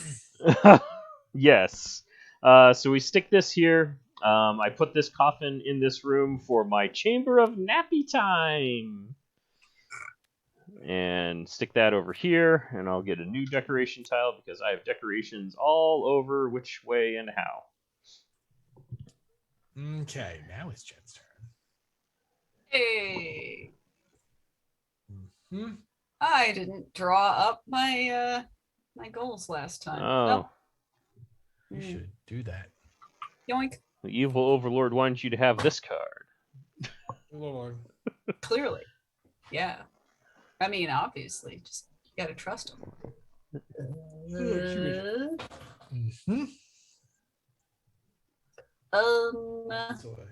Yes. So we stick this here. I put this coffin in this room for my chamber of nappy time. And stick that over here, and I'll get a new decoration tile because I have decorations all over which way and how. Okay, now it's Jen's turn. Hey. Hmm? I didn't draw up my my goals last time. Oh, You should do that. Yoink. the evil overlord wants you to have this card. Lord. Clearly. Yeah. I mean, obviously. Just you gotta trust him. Mm-hmm. So I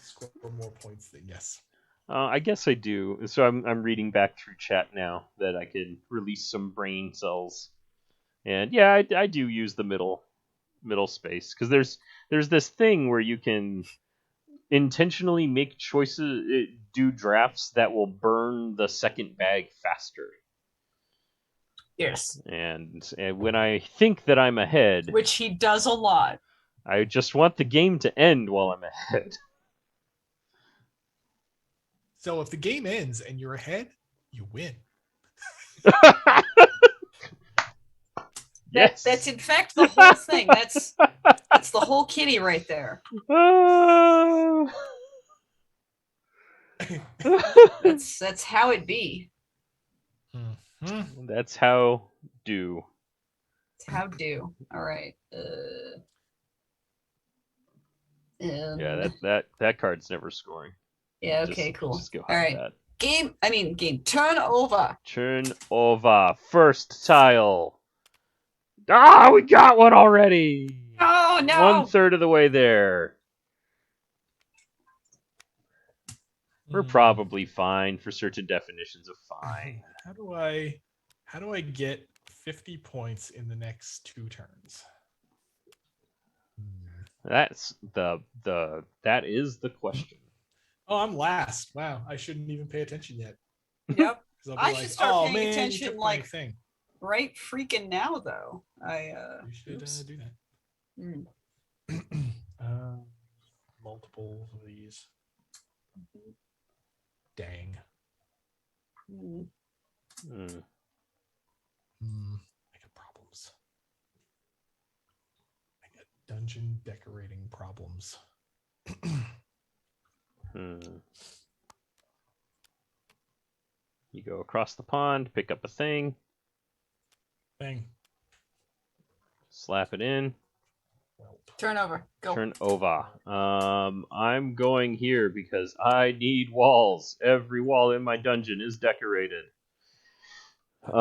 score more points than yes. I guess I do. So I'm reading back through chat now that I could release some brain cells. And yeah, I do use the middle space because there's this thing where you can intentionally make choices, do drafts that will burn the second bag faster. Yes. And when I think that I'm ahead, Which he does a lot. I just want the game to end while I'm ahead. So if the game ends and you're ahead, you win. Yes. That's in fact the whole thing. That's the whole kitty right there. That's how it be. Mhm. That's how do. It's how do. All right. Yeah, And that card's never scoring. yeah. Okay. Cool. Just go All hide right. that. Game. I mean, game. Turn over. Turn over. First tile. Ah, we got one already. Oh One no. third of the way there. We're probably fine for certain definitions of fine. How do I get 50 points in the next 2 turns? That's that is the question. Oh, I'm last. Wow, I shouldn't even pay attention yet. Yep. 'Cause I'll be I like, should start oh paying man, you attention took my like thing. right freaking now though. You should Oops. do that. Mm. Multiples of these. Dang. Mm. I got problems. I got dungeon decorating problems. You go across the pond, pick up a thing, Thing. slap it in, Turn over. Go. turn over. I'm going here because I need walls. Every wall in my dungeon is decorated. You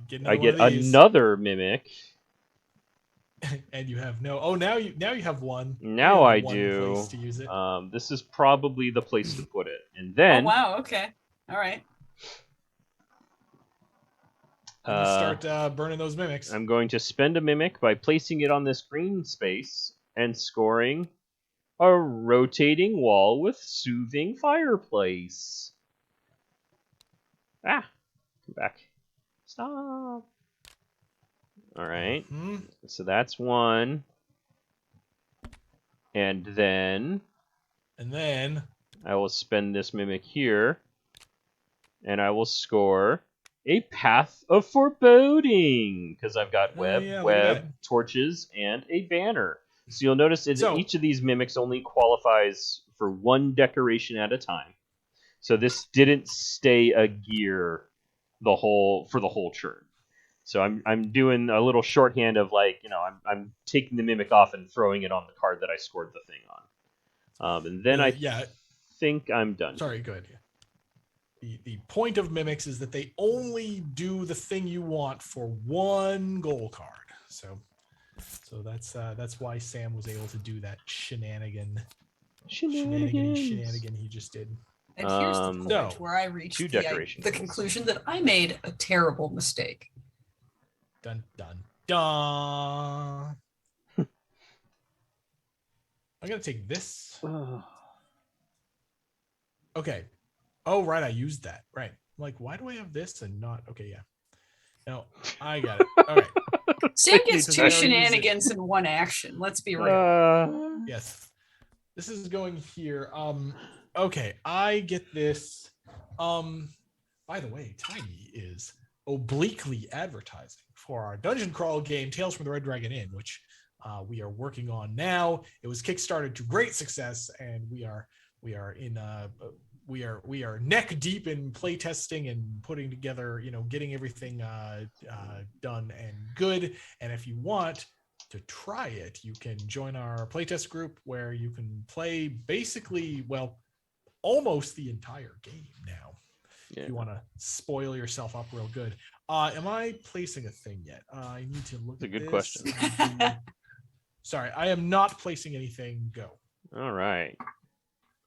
get I another one get of these. another mimic. And you have no. Oh, now you have one. Now You I have one place do. to use it. This is probably the place to put it. And Oh then wow. Okay. All right. I'm gonna start burning those mimics. I'm going to spend a mimic by placing it on this green space and scoring a rotating wall with soothing fireplace. Ah, come back. Stop. All right. So that's one. And then I will spend this mimic here, and I will score a Path of Foreboding because I've got web, torches, and a banner. So you'll notice that each of these mimics only qualifies for one decoration at a time. So this didn't stay a gear for the whole turn. So I'm doing a little shorthand of I'm taking the mimic off and throwing it on the card that I scored the thing on. And then I think I'm done. Sorry, good. The point of mimics is that they only do the thing you want for one goal card. So that's why Sam was able to do that shenanigan he just did. And here's the point where I reached the conclusion that I made a terrible mistake. Dun dun dun. I'm gonna take this. Okay. Oh, right. I used that. Right. I'm like, why do I have this and not? Okay, yeah. No, I got it. All right. Sam gets 2 shenanigans in one action. Let's be real. Yes. This is going here. Okay, I get this. By the way, Tiny is obliquely advertising for our dungeon crawl game, Tales from the Red Dragon Inn, which we are working on now. It was kickstarted to great success, and we are neck deep in play testing and putting together, getting everything done and good. And if you want to try it, you can join our playtest group where you can play basically, almost the entire game now. Yeah. If you want to spoil yourself up real good. Am I placing a thing yet? I need to look at this. That's a good question. Sorry, I am not placing anything. Go. All right.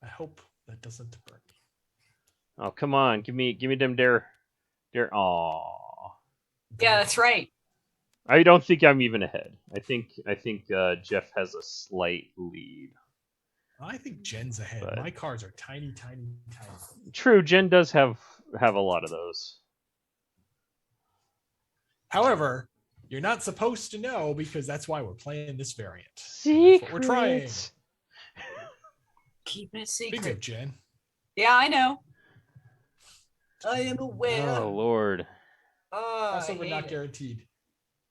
I hope that doesn't burn me. Oh, come on. Give me them dare. Aw. Yeah, that's right. I don't think I'm even ahead. I think Jeff has a slight lead. I think Jen's ahead. But my cards are tiny. True, Jen does have a lot of those. However, you're not supposed to know because that's why we're playing this variant. Secret. That's what we're trying. Keeping it secret. Speaking of Jen. Yeah, I know. I am aware. Oh, Lord. Crossover not guaranteed.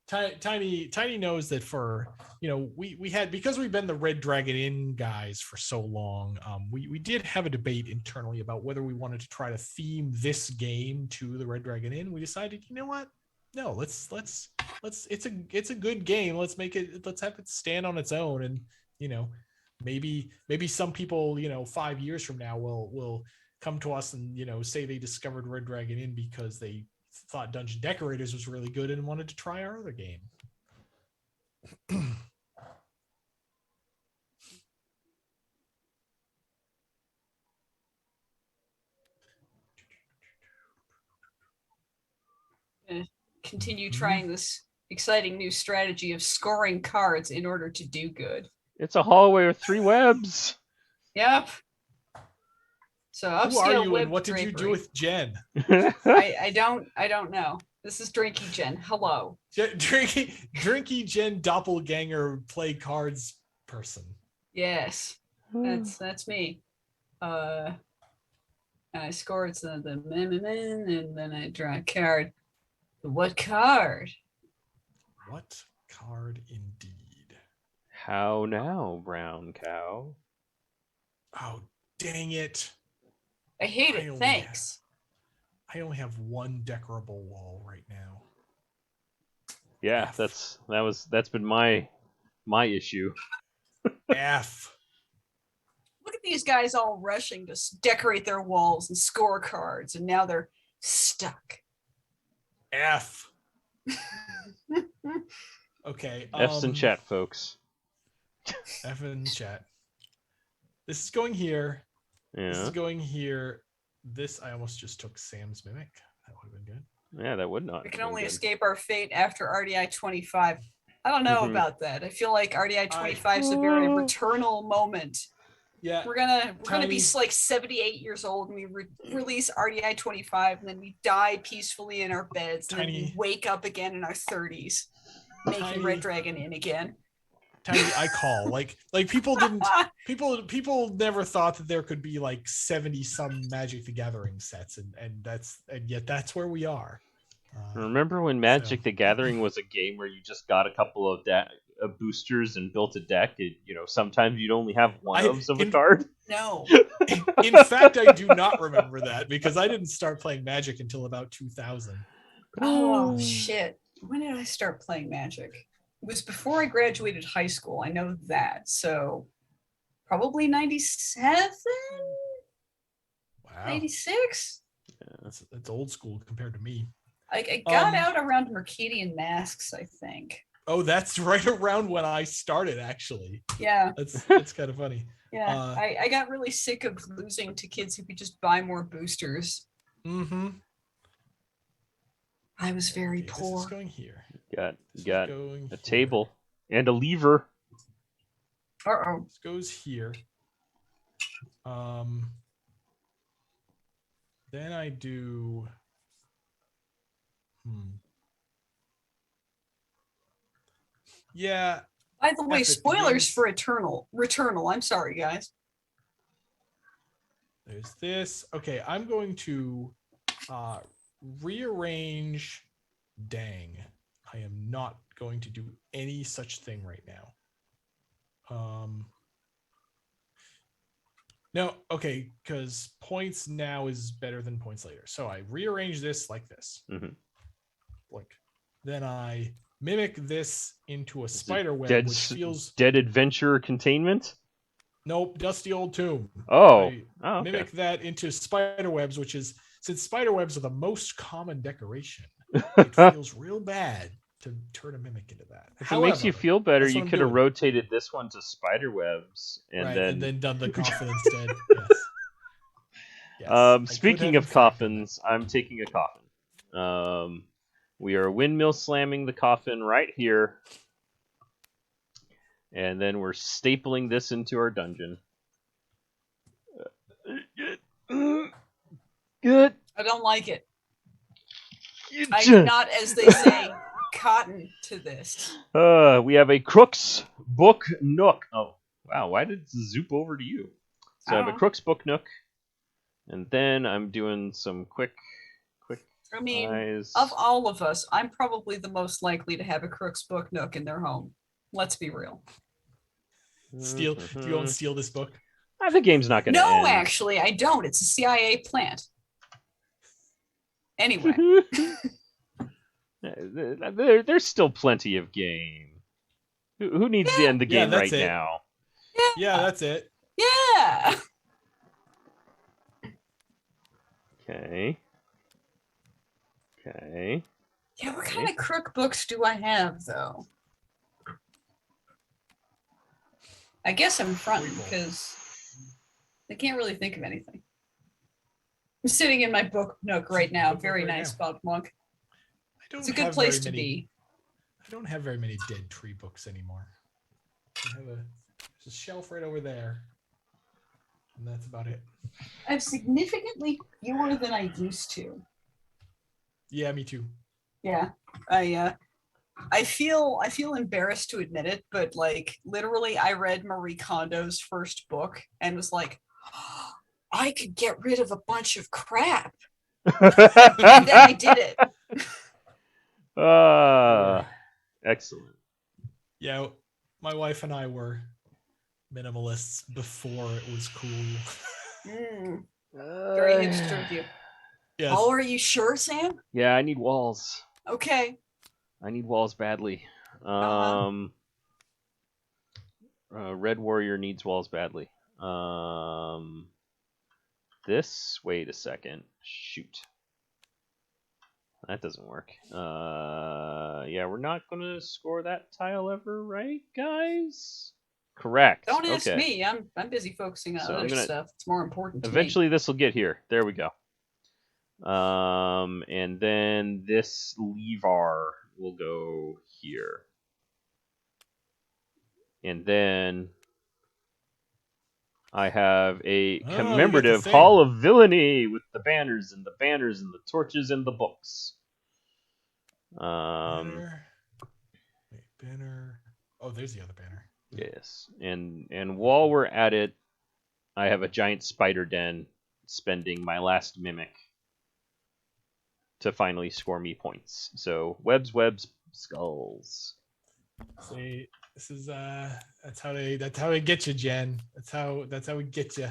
Tiny knows that for we had, because we've been the Red Dragon Inn guys for so long. We did have a debate internally about whether we wanted to try to theme this game to the Red Dragon Inn. We decided, you know what? No, let's it's a good game. Let's have it stand on its own, and maybe some people 5 years from now will come to us and say they discovered Red Dragon Inn because they thought Dungeon Decorators was really good and wanted to try our other game. Continue trying this exciting new strategy of scoring cards in order to do good. It's a hallway with 3 webs. Yep. So who are you and what did you do with Jen? I don't know. This is Drinky Jen. Hello. Drinky Jen doppelganger play cards person. Yes. That's me. I scored the and then I draw a card. What card? What card indeed? How now, brown cow? Oh, dang it. I hate it. Thanks. I only have 1 decorable wall right now. Yeah, F. that's been my issue. F. Look at these guys all rushing to decorate their walls and score cards, and now they're stuck. F. Okay. F's in chat, folks. F in chat. This is going here. Yeah. This is going here. This, I almost just took Sam's Mimic. That would have been good. Yeah, that would not. We can only escape our fate after RDI 25. I don't know about that. I feel like RDI 25 is a very returnal moment. Yeah. We're gonna be like 78 years old and we release RDI 25 and then we die peacefully in our beds and then we wake up again in our 30s, making Red Dragon Inn again. Tiny, I call like people didn't people never thought that there could be like 70 some Magic the Gathering sets and yet that's where we are. Remember when Magic the Gathering was a game where you just got a couple of boosters and built a deck? Sometimes you'd only have one of a card. No. In fact, I do not remember that because I didn't start playing Magic until about 2000. Oh shit! When did I start playing Magic? It was before I graduated high school. I know that. So probably 97? Wow. 96? Yeah, that's old school compared to me. I got out around Mercadian Masks, I think. Oh, that's right around when I started, actually. Yeah. That's kind of funny. Yeah. I got really sick of losing to kids who could just buy more boosters. Mm-hmm. I was very poor. This is going here. You got a table and a lever. Uh-oh. This goes here. Then I do. Yeah. By the way, spoilers for Returnal. I'm sorry, guys. There's this. Okay, I'm going to rearrange. Dang. I am not going to do any such thing right now. No, okay, because points now is better than points later. So I rearrange this like this. Mm-hmm. Then I mimic this into a spider web, which feels dead adventure containment. Nope, dusty old tomb. Okay. Mimic that into spider webs, which is, since spider webs are the most common decoration, it feels real bad to turn a mimic into that. If it makes you feel better, you could have rotated this one to spider webs and then done the coffin instead. Yes. Speaking of coffins, I'm taking a coffin. We are windmill slamming the coffin right here. And then we're stapling this into our dungeon. Good. I don't like it. I do not, as they say, cotton to this. We have a Crook's Book Nook. Oh, wow. Why did it zoop over to you? So I have a Crook's Book Nook. And then I'm doing some quick. I mean, Eyes. of all of us, I'm probably the most likely to have a Crook's Book Nook in their home. Let's be real. Steal. Do you go and steal this book? The game's not going to No, end. actually, I don't. It's a CIA plant. Anyway, There's still plenty of game. Who needs to end the Yeah, game that's right it. now? Yeah, that's it. yeah. Okay. Okay. Yeah, what kind of Crook books do I have, though? I guess I'm fronting because I can't really think of anything. I'm sitting in my book nook right now. Book Very nook right nice, now. Bob Monk. Don't It's a good have place very to many- be. I don't have very many Dead Tree books anymore. I have there's a shelf right over there, and that's about it. I have significantly fewer than I used to. Yeah, me too. Yeah, I feel embarrassed to admit it, but like literally, I read Marie Kondo's first book and was like, oh, I could get rid of a bunch of crap, and then I did it. Excellent. Yeah, my wife and I were minimalists before it was cool. Very hipster of you. Yes. Oh, are you sure, Sam? Yeah, I need walls. Okay. I need walls badly. Red Warrior needs walls badly. This. Wait a second. Shoot. That doesn't work. Yeah, we're not gonna score that tile ever, right, guys? Correct. Don't ask Okay. me. I'm busy focusing on So I'm other gonna- stuff. It's more important to me. Eventually, this will get here. There we go. And then this lever will go here. And then I have a Oh, we got the commemorative thing. Hall of Villainy with the banners and the torches and the books. Banner. Wait, banner. Oh, there's the other banner. Yes. And while we're at it, I have a giant spider den spending my last mimic to finally score me points. So webs, skulls. See, this is that's how they get you, Jen. That's how we get you.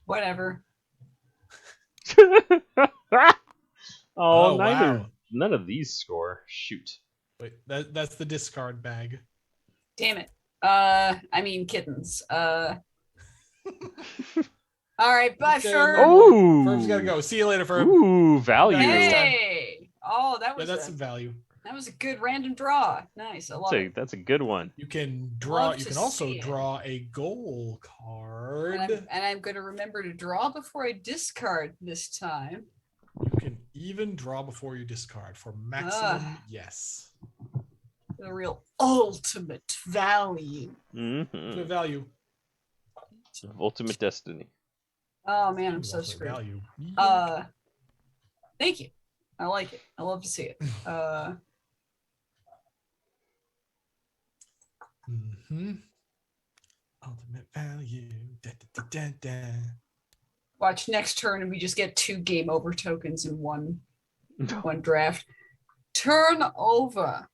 Whatever. Oh, wow. none of these score. Shoot. Wait, that's the discard bag. Damn it. I mean kittens. All right, bye, Okay, Fern. Oh, Firm's gotta go. See you later, Firm. Ooh, value. Next time. Hey. Oh, that Yeah, was that's some value. a good random draw. Nice. I love it. That's a good one. You can draw. Love You to can also see it. draw a goal card. And I'm going to remember to draw before I discard this time. You can even draw before you discard for maximum. Yes. The real ultimate value. Mm-hmm. The value. Ultimate destiny. Oh man, I'm so Ultimate screwed. value. Thank you. I like it. I love to see it. Ultimate value. Da, da, da, da, da. Watch next turn and we just get 2 game over tokens in one draft. Turn over.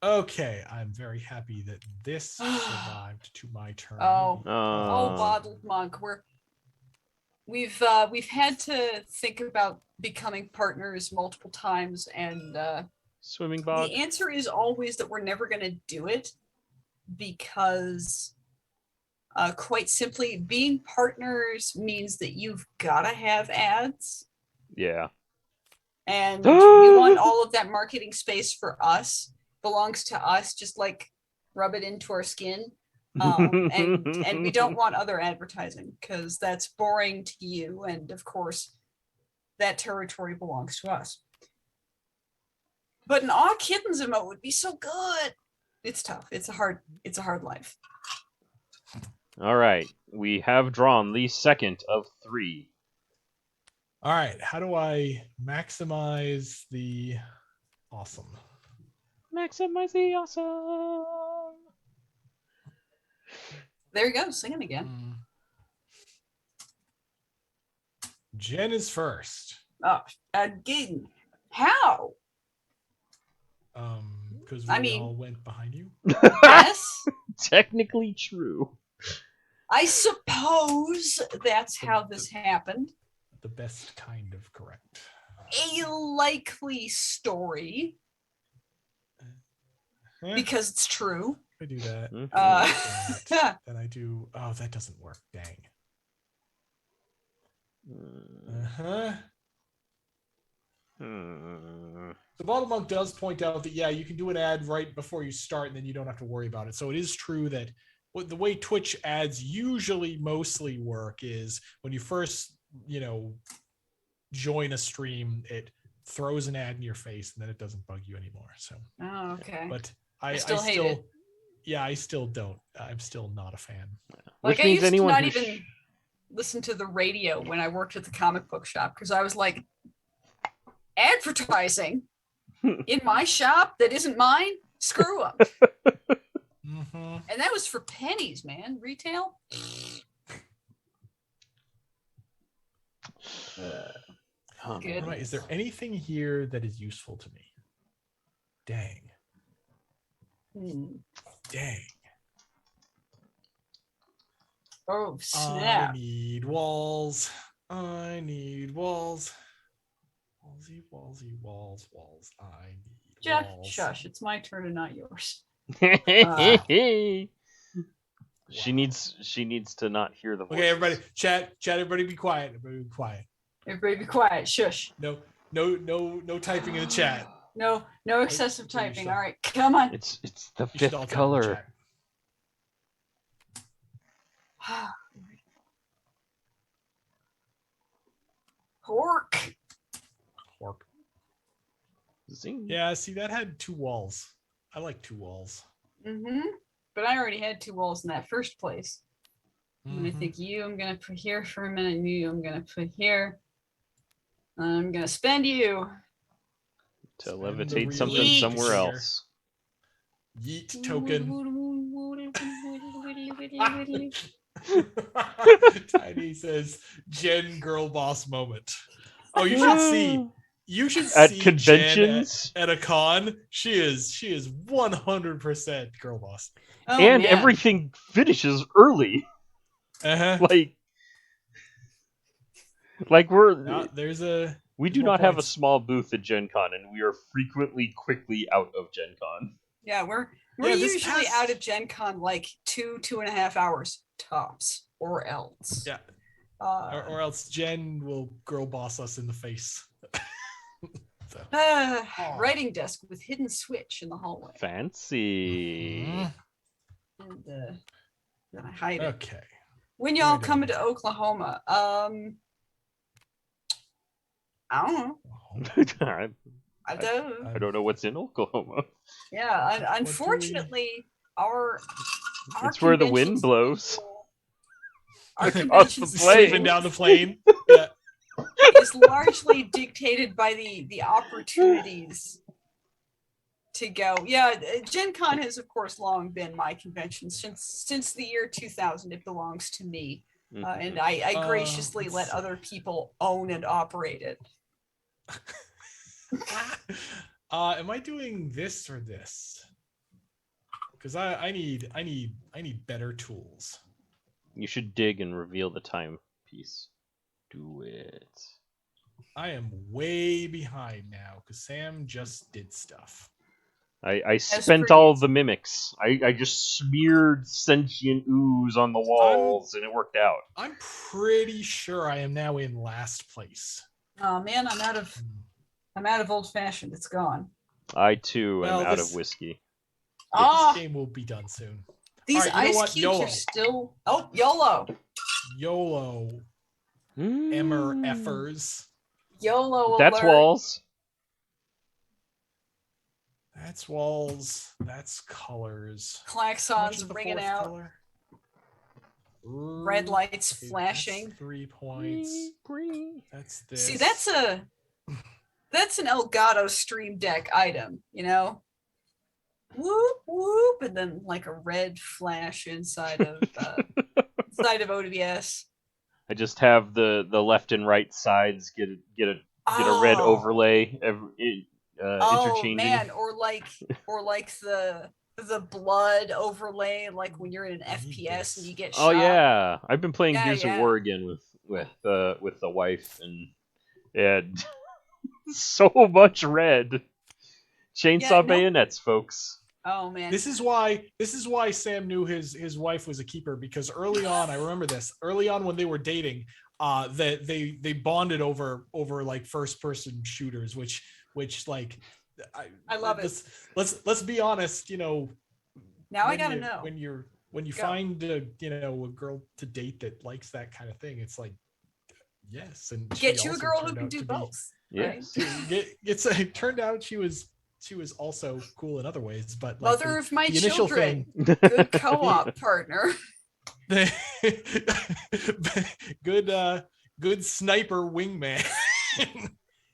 Okay, I'm very happy that this survived to my turn. Oh, Oh, bottled monk. We've had to think about becoming partners multiple times, and swimming bog. the answer is always that we're never going to do it because, quite simply, being partners means that you've got to have ads, Yeah. and we want all of that marketing space for us. Belongs to us. Just like rub it into our skin. And we don't want other advertising because that's boring to you, and of course that territory belongs to us. But an Aw Kittens emote would be so good. It's tough. It's a hard life. All right. We have drawn the second of 3. All right, how do I maximize the awesome? Maximize the awesome. There you go, singing again. Jen is first. Again, how? Because I we mean- all went behind you. Yes, Technically true. I suppose that's how this happened. The best kind of correct. A likely story Eh, because it's true. I do that. Mhm. Then I do. Oh, that doesn't work. Dang. Uh-huh. Hmm. The Bottle Monk does point out that, yeah, you can do an ad right before you start, and then you don't have to worry about it. So it is true that the way Twitch ads usually mostly work is when you first, join a stream, it throws an ad in your face, and then it doesn't bug you anymore. So, Oh, okay. but I still hate it. yeah, I still don't. I'm still not a fan. Which I means used anyone to not who even listen to the radio when I worked at the comic book shop because I was like, advertising in my shop that isn't mine, screw them. Mm-hmm. And that was for pennies, man. Retail. Good. Right, is there anything here that is useful to me? Dang. Dang. Oh, I snap. need walls. I need walls. Wallsy, wallsy, walls, walls. I need Jeff, walls. shush. It's my turn and not yours. She needs to not hear the voice. Okay, everybody, chat, everybody be quiet. Everybody be quiet. Everybody be quiet. Shush. No typing in the chat. No excessive Please typing. stop. All right, come on. It's the You should all fifth type in the color. chat. Pork. Pork. Zing. Yeah, see, that had 2 walls. I like 2 walls. But I already had 2 walls in that first place. I'm gonna Mhm. think you. I'm gonna put here for a minute. You. I'm gonna put here. I'm gonna spend you. To Spend the levitate real something estate somewhere here. else. Yeet token. Tiny says Jen girl boss moment. Oh, you should see. You should At see conventions? Jen at a con. She is 100% girl boss. Oh, And man. everything finishes early. Uh-huh. Like we're There's we do more not have a points. small booth at Gen Con, and we are frequently quickly out of Gen Con. Yeah, we're Yeah, this usually past- out of Gen Con like 2.5 hours tops, or else. Yeah. Uh, Or else Jen will girl boss us in the face. So. writing desk with hidden switch in the hallway. Fancy. Mhm. And then I hide it. Okay. When What am I y'all doing coming here? to Oklahoma? I don't know. I don't. I don't know what's in Oklahoma. Yeah, do we- unfortunately, our It's where the wind convention blows. schedule- Our Off the convention plane. Sleeping down the plane. Yeah. is largely dictated by the opportunities to go. Yeah, Gen Con has of course long been my convention since the year 2000. It belongs to me, and I graciously let's let see. other people own and operate it. Am I doing this or this? Because I need better tools. You should dig and reveal the timepiece. Do it. I am way behind now because Sam just did stuff. I spent per all usual. the mimics. I just smeared sentient ooze on the walls, and it worked out. I'm pretty sure I am now in last place. Oh man, I'm out of old fashioned. It's gone. I too Well, am out this- of whiskey. Ah, This game will be done soon. these All right, you know ice what? cubes YOLO. are still. Oh, YOLO. YOLO. Mm. Emmer effers. YOLO That's alert. walls. That's walls. That's colors. How much Klaxons is the ringing fourth out. color? Red lights Okay, flashing. That's 3 points. That's this. See, that's an Elgato Stream Deck item, you know? Whoop whoop, and then like a red flash inside of OBS. I just have the left and right sides get a Get a red Oh. overlay Oh interchanging. man, or like the blood overlay, like when you're in an I need FPS and this. you get Oh shot. yeah, I've been playing Yeah, Gears of yeah. War again with the wife, and so much red. Chainsaw Yeah, no. bayonets, folks. Oh man. This is why Sam knew his wife was a keeper, because early on, I remember this. Early on when they were dating, that they bonded over like first person shooters, which like I love it. let's be honest, you know, Now I when gotta you know. when you Go. find a girl to date that likes that kind of thing, it's like yes, and Get she you a also girl who turned can out do to be both. Right? Yes. it turned out she was also cool in other ways, but like Mother of my the initial children. thing. Good co-op partner. Good sniper wingman.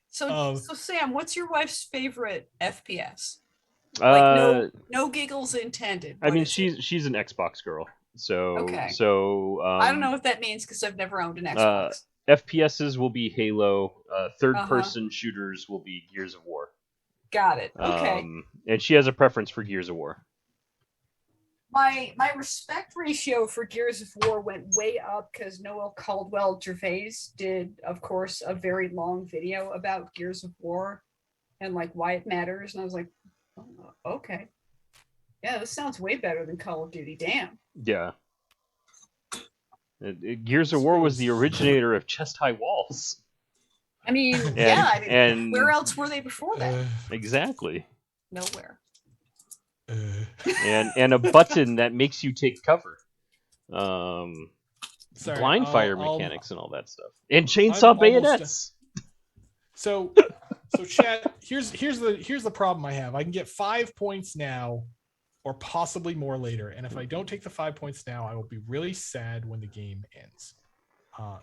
So Sam, what's your wife's favorite FPS? Like uh, no giggles intended. I What mean, is it? she's an Xbox girl, so Okay. I don't know what that means because I've never owned an Xbox. FPSs will be Halo. Third Uh-huh. person shooters will be Gears of War. Got it. Okay. And she has a preference for Gears of War. My respect ratio for Gears of War went way up because Noel Caldwell Gervais did, of course, a very long video about Gears of War and like why it matters. And I was like, oh, okay. Yeah, this sounds way better than Call of Duty. Damn. Yeah. Gears of War was the Suppose. originator of chest high walls. I mean, And, yeah. I mean, and where else were they before that? exactly. Nowhere. And a button that makes you take cover. Sorry, Blind fire I'll- mechanics and all that stuff. And chainsaw I'm almost bayonets. So chat, here's the problem I have. I can get 5 points now or possibly more later, and if I don't take the 5 points now, I will be really sad when the game ends.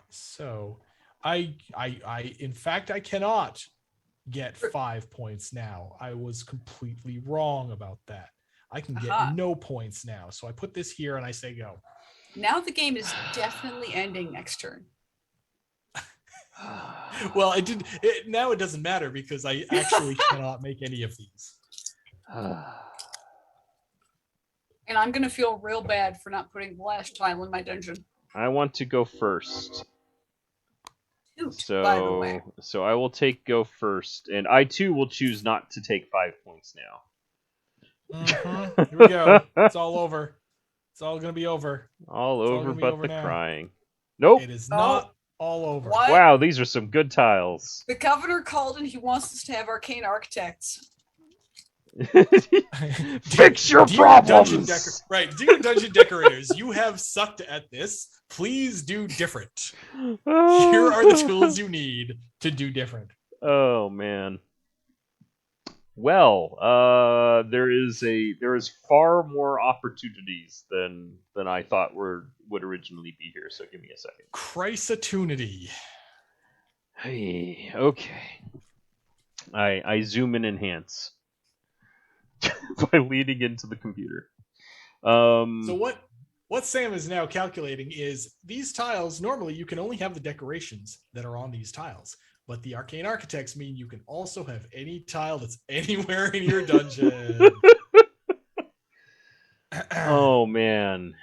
So I in fact I cannot get 5 points now. I was completely wrong about that. I can get no points now. So I put this here and I say go. Now the game is definitely ending next turn. Well, now it doesn't matter because I actually cannot make any of these. And I'm going to feel real bad for not putting the last tile in my dungeon. I want to go first. Toot, by the way. So I will take go first, and I too will choose not to take 5 points now. Mm-hmm. Here we go. It's all over. It's all gonna be over. All over but the now. crying. Nope. It is not all over. What? Wow, these are some good tiles. The governor called and he wants us to have arcane architects. Fix your problems. Dear Dungeon Decorators, you have sucked at this. Please do different. Here are the tools you need to do different. Oh man. Well, there is far more opportunities than I thought would originally be here. So give me a second. Chrysatunity. Hey, okay. I zoom and enhance by leaning into the computer. So what Sam is now calculating is these tiles, normally you can only have the decorations that are on these tiles, but the arcane architects mean you can also have any tile that's anywhere in your dungeon. Oh man.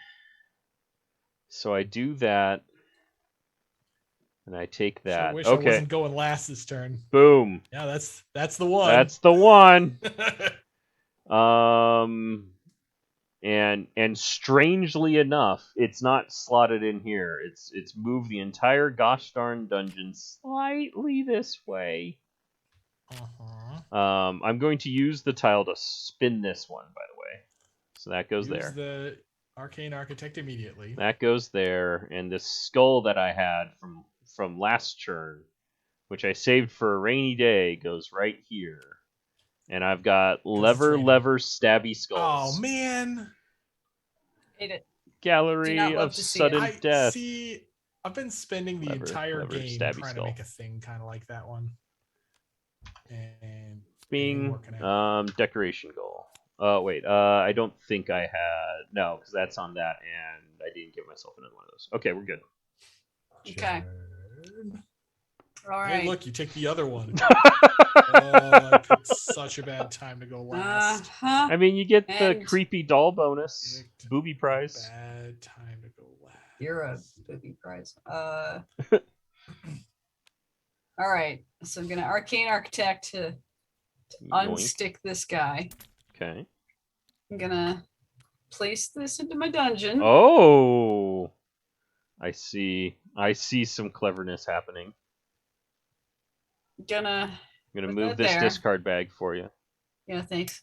So I do that, and I take that. Sure wish I wasn't going last this turn. Boom. Yeah, that's the one. That's the one. And strangely enough, it's not slotted in here. It's moved the entire gosh darn dungeon slightly this way. I'm going to use the tile to spin this one, by the way. So that goes there. Use the arcane architect immediately. That goes there, and the skull that I had from last turn, which I saved for a rainy day, goes right here. And I've got lever, stabby skulls. Oh, man. Hate it. Gallery of sudden death. See, I've been spending the entire game trying to make a thing kind of like that one. And Bing. Decoration goal. Wait, I don't think I had... No, because that's on that, and I didn't give myself another one of those. Okay, we're good. Okay. All Hey, right. look, you take the other one. Oh, I picked such a bad time to go last. Uh-huh. I mean, you get the And- creepy doll bonus, Picked booby a prize. bad time to go last. You're a booby prize. All right. So I'm gonna arcane architect to Yoink. unstick this guy. Okay. I'm gonna place this into my dungeon. Oh, I see. I see some cleverness happening. Gonna I'm gonna put move that this there. discard bag for you. Yeah, thanks.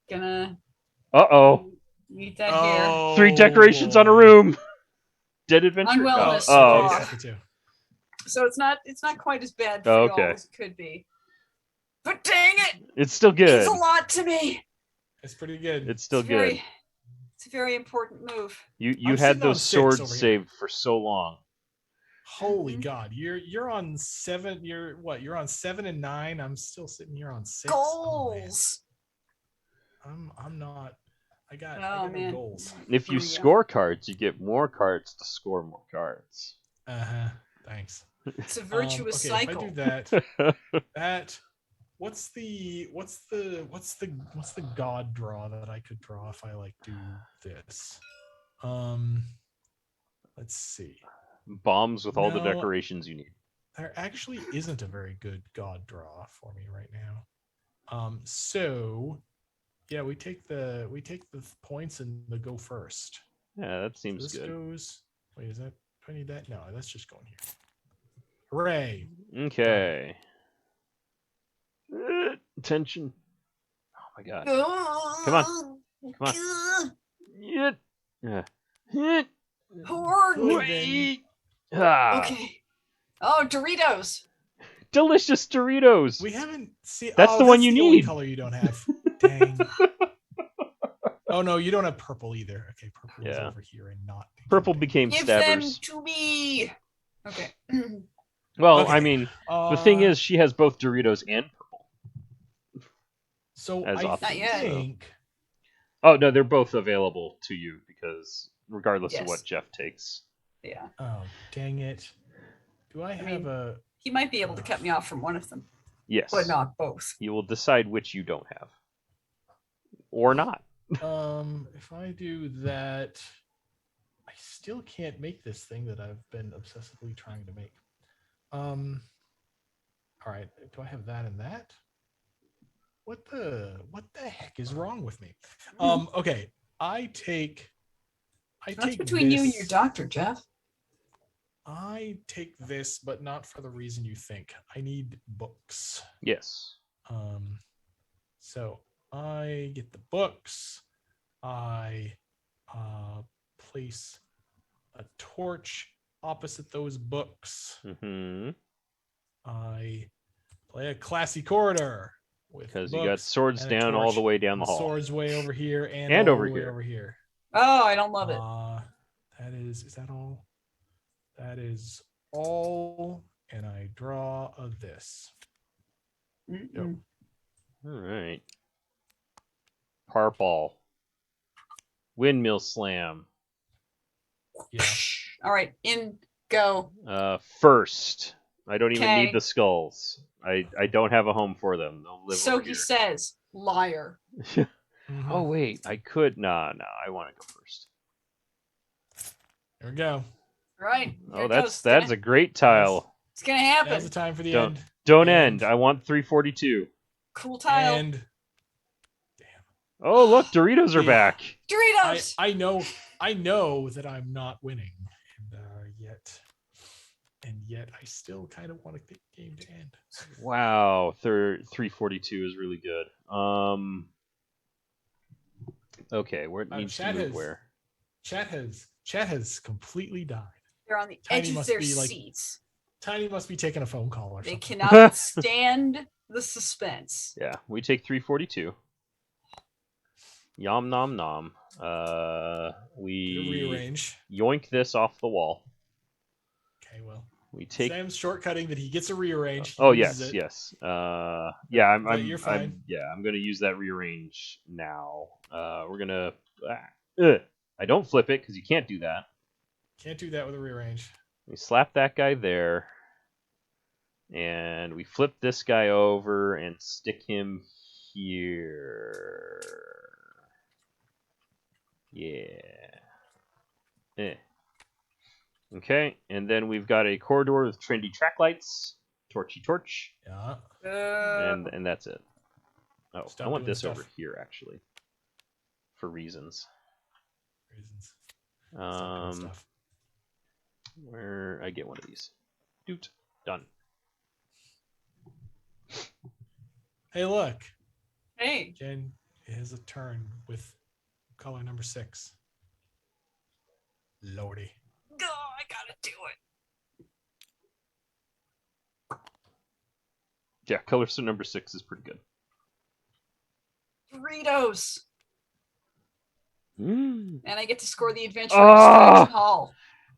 Gonna Uh-oh. meet that here. Oh, 3 decorations on a boy. room. Dead adventure. Unwellness. Oh, okay, draw. okay. second two. So it's not quite as bad for Oh, y'all okay. as it could be. But dang it! It's still Means good. a lot to me. It's pretty good. It's still good. It's a very important move. You I'm had sitting on those 6 swords over here. saved for so long. Holy Mhm. God, you're on 7. You're what? You're on 7 and 9. I'm still sitting here on 6. Goals. Oh, man. I'm not. I got Oh, no man. goals. If Here you we go. score cards, you get more cards to score more cards. Thanks. It's a virtuous okay, cycle. if I do that what's the god draw that I could draw if I like do this? Let's see. Bombs with all the No. decorations you need. There actually isn't a very good god draw for me right now. So yeah, we take the points and the go first. Yeah, that So seems this good. goes. Wait, is that? Do I need that? No, that's just going here. Hooray! Okay. Attention. Oh my god. Come on. Come on. Yeah. Horde. Good. Ah, Okay. Oh, Doritos. delicious Doritos. We haven't seen. That's the one you the only need. color you don't have. Dang. Oh no, you don't have purple either. Okay, purple is Yeah. over here and not. Purple became Give them stabbers. to me. Okay. Well, Okay. I mean, the thing Uh, is, she has both Doritos and purple. so as I options, Not yet. think. Oh no, they're both available to you because regardless of Yes. what Jeff takes. Yeah. Oh dang it! Do I have mean- a? He might be able to cut me off from one of them, Yes. but not both. You will decide which you don't have. Or not. If I do that, I still can't make this thing that I've been obsessively trying to make. All right. Do I have that and that? What the heck is wrong with me? Okay. I take That's between you and your this- doctor, Jeff. I take this, but not for the reason you think. I need books. Yes. So I get the books. I place a torch opposite those books. Mm-hmm. I play a classy corridor with Because you got books swords and a down all torch, the way down and the hall. swords way over here and And all over the way here. over here. Oh, I don't love it. That is that all? That is all. And I draw a this. Mm-mm. All right. Purple. Windmill slam. Yeah. All right, in go. First. I don't even Okay. need the skulls. I don't have a home for them. They'll live So over he here. says, liar. Mhm. Oh wait, I could. No, I want to go first. There we go. All right. here Oh, it that's goes. a great tile. It's gonna Now's happen. the time for the Don't- end. Don't And- end. I want 342. Cool tile. And Oh look, Doritos are Yeah. back. Doritos. I know that I'm not winning, and yet I still kind of want the game to end. Wow, 342 is really good. Okay, where it needs to Chat move has- where? Chat has completely died. They're on the Tiny edge of must their be like- seats. Tiny must be taking a phone call or They something. cannot stand the suspense. Yeah, we take 342. Yum nom nom. We Rearrange. yoink this off the wall. Okay, well, We take. Sam's shortcutting that he gets a rearrange. He Oh uses yes, it. yes. Yeah, But you're fine. I'm gonna use that rearrange now. We're gonna. I don't flip it because you can't do that. Can't do that with a rearrange. We slap that guy there. And we flip this guy over and stick him here. Yeah. Okay, and then we've got a corridor with trendy track lights, torchy torch, Yeah. and that's it. Oh, Stop I want doing this stuff. over here actually, for reasons. Reasons. Stop doing stuff. Where I get one of these. Doot. Done. Hey, look. Hey, Jen has a turn with color number 6. Lordy. go! I gotta do it. Yeah, color number 6 is pretty good. Doritos, Mm. and I get to score the adventure Ah! of Strange Hall.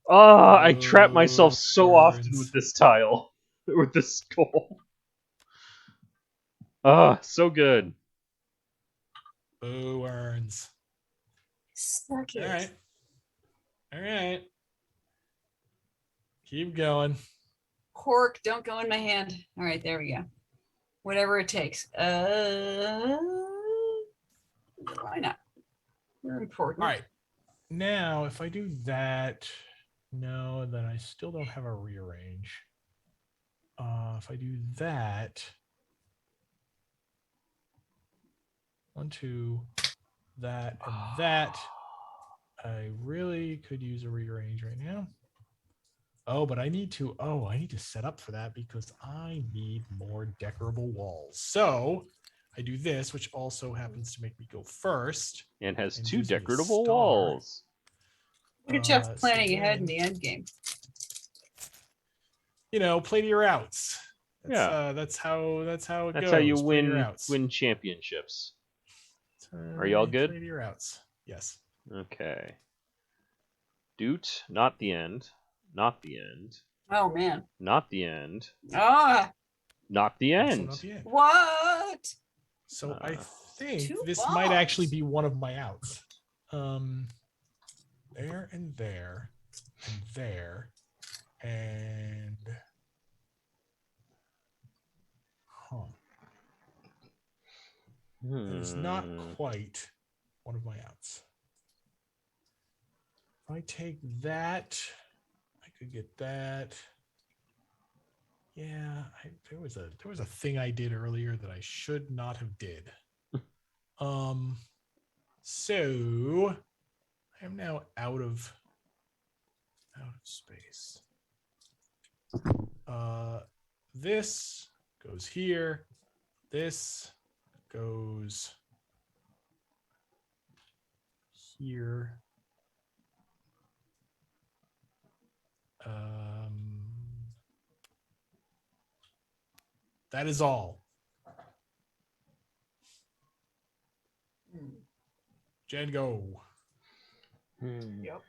I trap myself so often with this tile. With this skull. So good. Boo earns. Suck it. All right. All right. Keep going. Cork, don't go in my hand. All right, there we go. Whatever it takes. Why not? You're important. All right. Now, if I do that, no, then I still don't have a rearrange. If I do that, 1, 2, that, and that, I really could use a rearrange right now. Oh, but I need to set up for that because I need more decorable walls. So I do this, which also happens to make me go first. And has And 2 gives me a decoratable star. walls. Look at Jeff So planning ahead in then, the end game. play to your outs. Yeah. That's how it That's goes. how you Play to your outs. win championships. Are y'all good? Play to your outs. Yes. Okay. Doot, not the end. Not the end. Oh man. Not the end. Ah. Not the Also end. not the end. What? So I think 2 this balls. might actually be one of my outs. There and there and there and That is not quite one of my outs. If I take that, I could get that. Yeah, there was a thing I did earlier that I should not have did. So I am now out of space. This goes here. This goes here. That is all. Jen, go. Yep.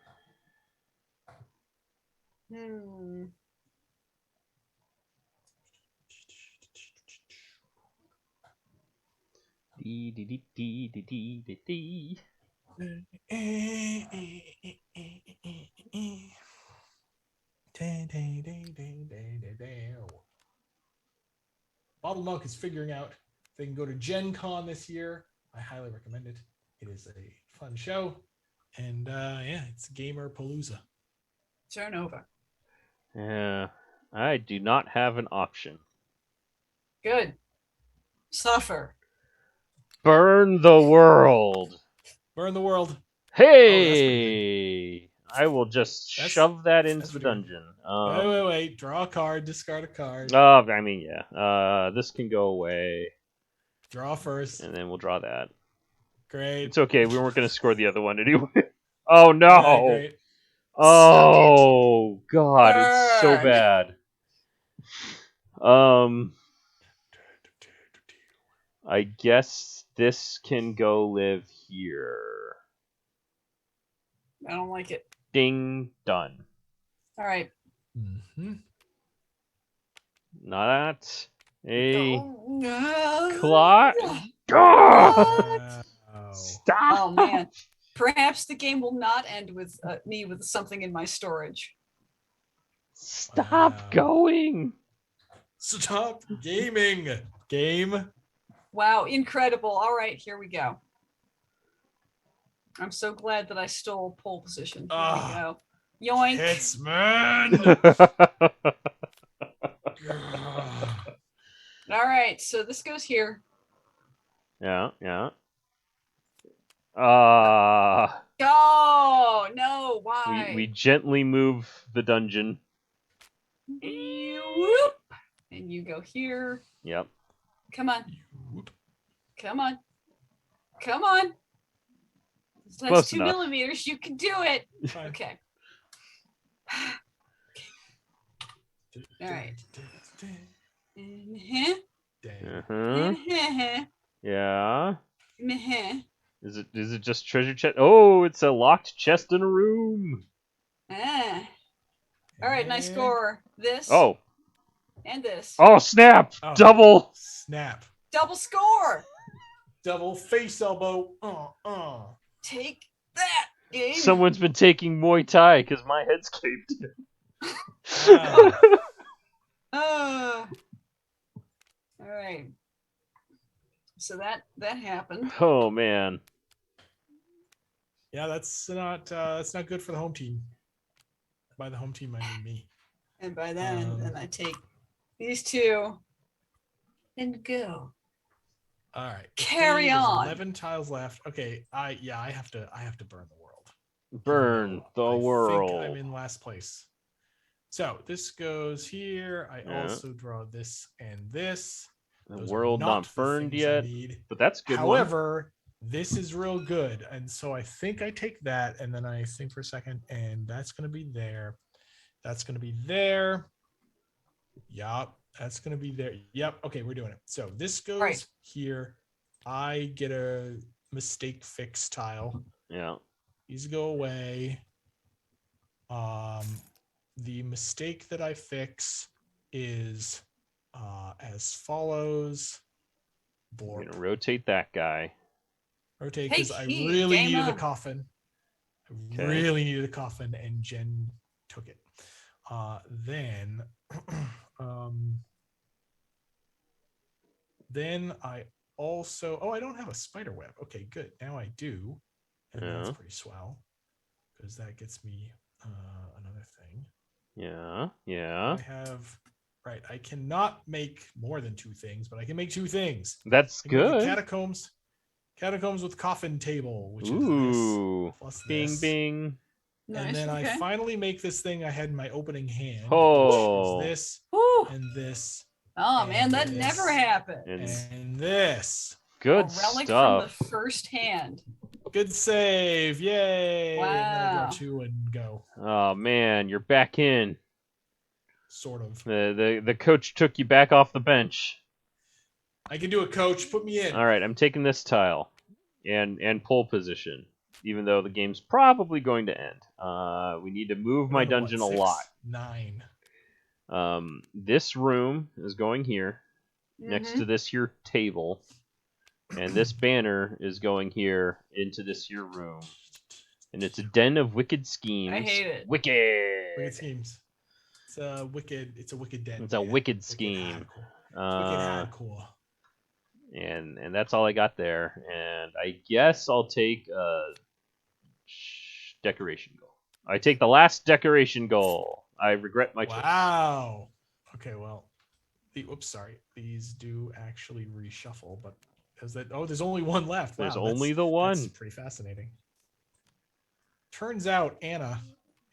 Dee dee dee dee dee dee dee dee. Bottle Monk is figuring out if they can go to Gen Con this year. I highly recommend it. It is a fun show. And yeah, it's Gamer Palooza. Turn over. Yeah, I do not have an option. Good. Suffer. Burn the world. Burn the world. Hey! I will just shove that into the pretty good. dungeon. Wait. Draw a card. Discard a card. I mean, yeah. This can go away. Draw first. And then we'll draw that. Great. It's okay. We weren't going to score the other one anyway. Oh, no! Right, great. Oh, God. It's so Burn. bad. I guess this can go live here. I don't like it. Ding. Done. All right. Mm-hmm. Not a Oh, clock. What? Stop. Oh man. Perhaps the game will not end with me with something in my storage. Stop going. Stop gaming. Game. Wow, incredible. All right, here we go. I'm so glad that I stole pole position. Here we go. Yoink. Hits, man. All right, so this goes here. Yeah. Oh, no, why? We gently move the dungeon. Whoop. And you go here. Yep. Come on. Come on. Come on. That's Close 2 enough. millimeters. You can do it. Fine. Okay. All right. Yeah. Is it just treasure chest? Oh, it's a locked chest in a room. All right, nice score. This. Oh. And this. Oh, snap! Oh. Double. Snap. Double score. Double face elbow. Take that, game. Someone's been taking Muay Thai because my head's caved in. Wow. All right. So that happened. Oh man. Yeah, that's not good for the home team. By the home team, I mean me. And by then I take these two and go. All right. Carry there's on. 11 tiles left. Okay. I have to burn the world. Burn the world. I think I'm in last place. So this goes here. I Yeah. also draw this and this. The Those world are not the burned things I yet, need. but that's a good. However, this is real good, and so I think I take that, and then I think for a second, and that's going to be there. That's going to be there. Yup, that's going to be there. Yep. Okay, we're doing it. So this goes here. I get a mistake fix tile. Yeah. These go away. The mistake that I fix is as follows. We're gonna rotate that guy. Rotate because I Hey, really game needed a on. coffin. I Okay. really needed a coffin, and Jen took it. Then I also I don't have a spider web. Okay, good. Now I do, and that's pretty swell because that gets me another thing. Yeah. I have I cannot make more than 2 things, but I can make 2 things. That's I can make a good. catacombs with coffin table, which is Ooh. this plus Bing this. bing. Nice. And then okay. I finally make this thing I had in my opening hand, Oh. which is this Woo. and this Oh and man, that this, never happened. and this. Good a relic stuff. from the first hand. Good save. Yay. Wow. And then I draw 2 and go. Oh man, you're back in. Sort of. The coach took you back off the bench. I can do it, coach. Put me in. All right, I'm taking this tile, and pole position. Even though the game's probably going to end, we need to move my dungeon a lot. 9. This room is going here, next to this here table, and this banner is going here into this here room, and it's a den of wicked schemes. I hate it. Wicked schemes. It's a wicked den. It's a wicked scheme. Wicked hardcore. And that's all I got there. And I guess I'll take a decoration goal. I take the last decoration goal. I regret my choice. Wow. Okay, well, sorry. These do actually reshuffle, but there's only one left. There's Wow, only the one. That's pretty fascinating. Turns out Anna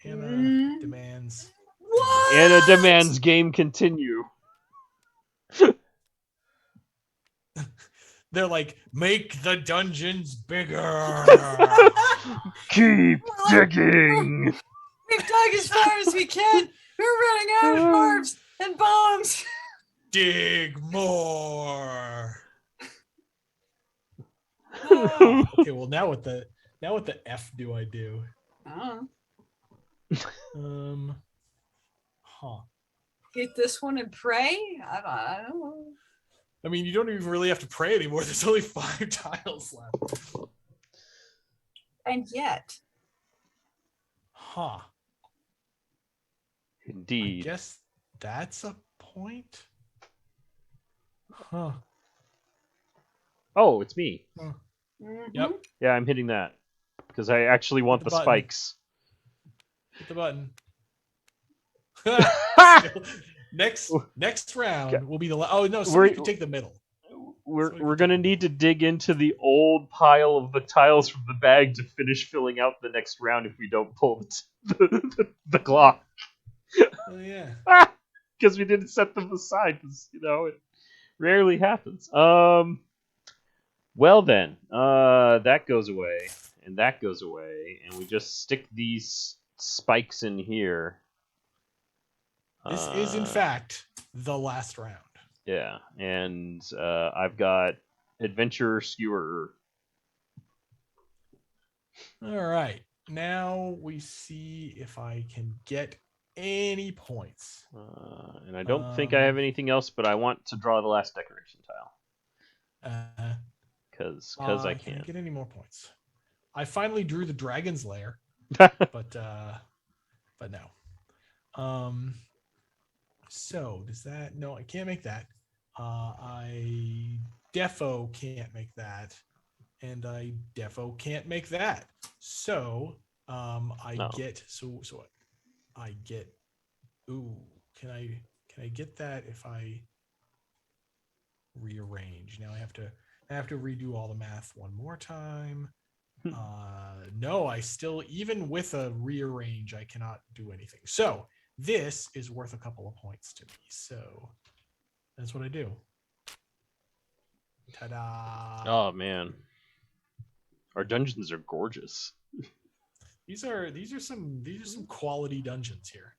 demands. What? Anna demands game continue. They're like, make the dungeons bigger. Keep digging. We've dug as far as we can. We're running out of herbs and bones. Dig more. Oh. Okay, well now what the F do I do? Get this one and pray? I don't know. I mean, you don't even really have to pray anymore. There's only 5 tiles left. And yet. Indeed. I guess that's a point. Huh. Oh, it's me. Mhm. Yep. Yeah, I'm hitting that because I actually want the the button. spikes. Hit the button. Ah! Still, next round will be the. Oh no! We're Somebody could take the middle. we're Somebody we're could take gonna the need to middle. dig into the old pile of the tiles from the bag to finish filling out the next round if we don't pull the clock. Oh yeah. Because we didn't set them aside. Because it rarely happens. Well then, that goes away, and that goes away, and we just stick these spikes in here. This is in fact the last round. Yeah, and I've got adventure skewer. All right. Now we see if I can get any points. And I don't think I have anything else, but I want to draw the last decoration tile because I Can I can. get any more points? I finally drew the dragon's lair, but no. So does that? No, I can't make that. I defo can't make that, and I defo can't make that. So I No. get so I get. Ooh, can I get that if I rearrange? Now I have to redo all the math one more time. No, I still, even with a rearrange, I cannot do anything. So this is worth a couple of points to me. So that's what I do. Ta-da! Oh man, our dungeons are gorgeous. These are some quality dungeons here.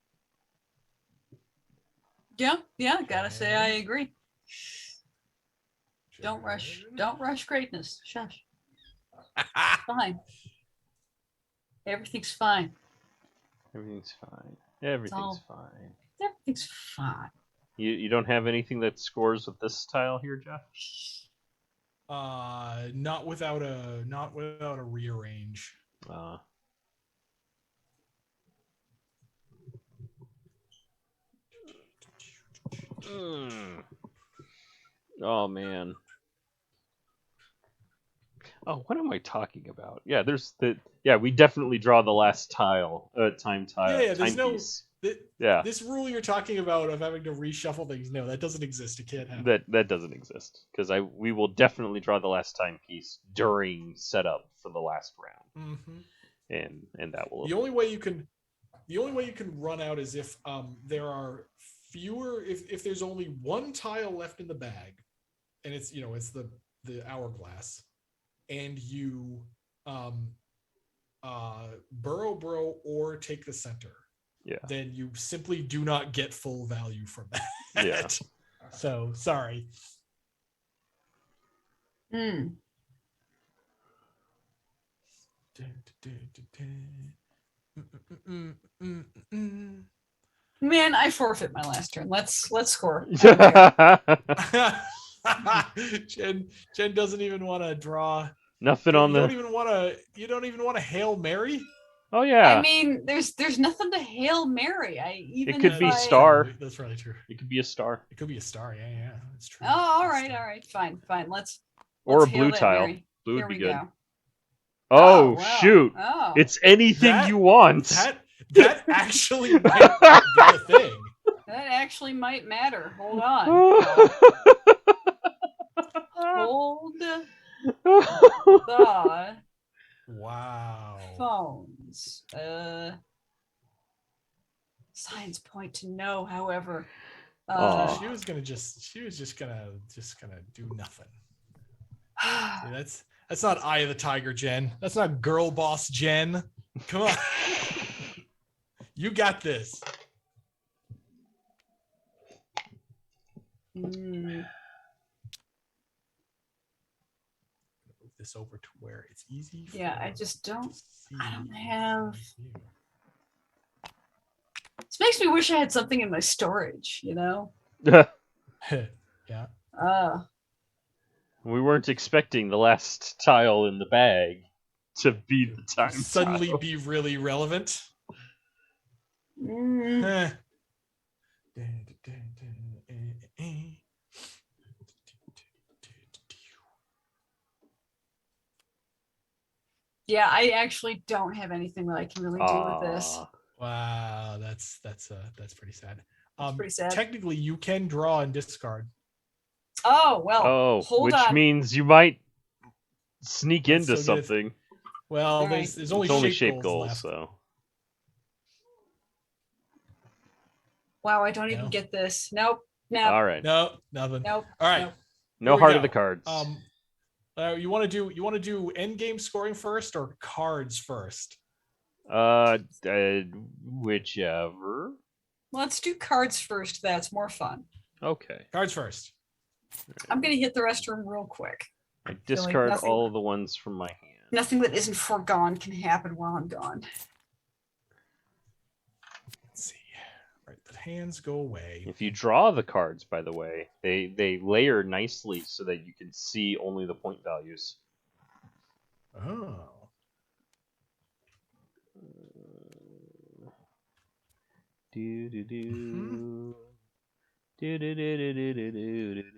Yeah, gotta say I agree. Don't rush greatness. Shush. Fine. Everything's fine. Everything's fine. Everything's fine. Everything's fine. You don't have anything that scores with this tile here, Jeff? Not without a rearrange. Oh man. Oh, what am I talking about? Yeah, we definitely draw the last tile, time tile. Yeah, there's timepiece. no this rule you're talking about of having to reshuffle things. No, that doesn't exist. It can't happen. That doesn't exist because we will definitely draw the last timepiece during setup for the last round, and that will. The only way you can run out is if there are fewer, if there's only one tile left in the bag, and it's it's the hourglass, and you burrow or take the center. Yeah. Then you simply do not get full value from that. Yeah. So sorry. Man, I forfeit my last turn. Let's score. Jen doesn't even want to draw. Nothing you on the. You don't even want to Hail Mary? Oh yeah. I mean, there's nothing to Hail Mary. It could be star. That's probably true. It could be a star. It could be a star. Yeah, that's true. Oh, all right, fine. Let's or a hail blue that tile. Mary. Blue would Here be we good. go. Oh, wow. shoot! Oh. It's anything you want. That actually might be a thing. That actually might matter. Hold on. Hold the wow phones. Signs point to no, however. She was just gonna do nothing. See, that's not Eye of the Tiger, Jen. That's not girl boss Jen. Come on. You got this. Move this over to where it's easy. Yeah, I don't have. This makes me wish I had something in my storage, Yeah. We weren't expecting the last tile in the bag to be the time suddenly tile. Be really relevant. Yeah, I actually don't have anything that I can really do with this. Aw. Wow, that's pretty sad. Pretty sad. Technically, you can draw and discard. Oh, well, Oh, hold which on. means you might sneak Let's into still get it. something. Well, All there's right. only It's only shape shape goals goals, left. so. Wow, I don't even No. get this. Nope. Nope. All right. No, nothing. Nope. All right. Nope. No Here we heart of go. the cards. You want to do end game scoring first or cards first? Whichever. Let's do cards first. That's more fun. Okay. Cards first. I'm gonna hit the restroom real quick. I like discard nothing- all the ones from my hand. Nothing that isn't foregone can happen while I'm gone. Let's see. Right, the hands go away. If you draw the cards, by the way, they layer nicely so that you can see only the point values. Oh. Do do do. Mhm. Do do do do do do do do.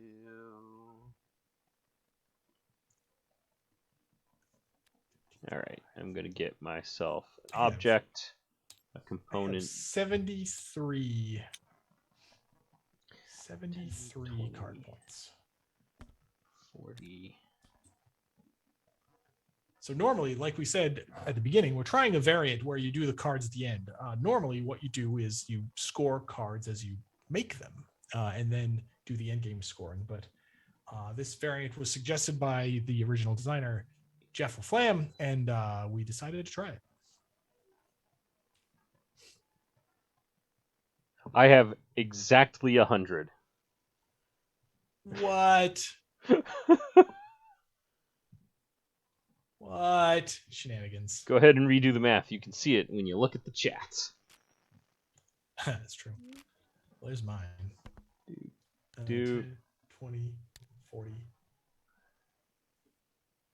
All right, I'm gonna get myself an have- object, a I have component. 73. 73 20. card points. 40. So normally, like we said at the beginning, we're trying a variant where you do the cards at the end. Normally, what you do is you score cards as you make them, and then do the end game scoring. But this variant was suggested by the original designer, Jeff LaFlamme, and we decided to try it. I have exactly 100. What? What? Shenanigans. Go ahead and redo the math. You can see it when you look at the chats. That's true. Well, there's mine. Do- 10, 20, 40,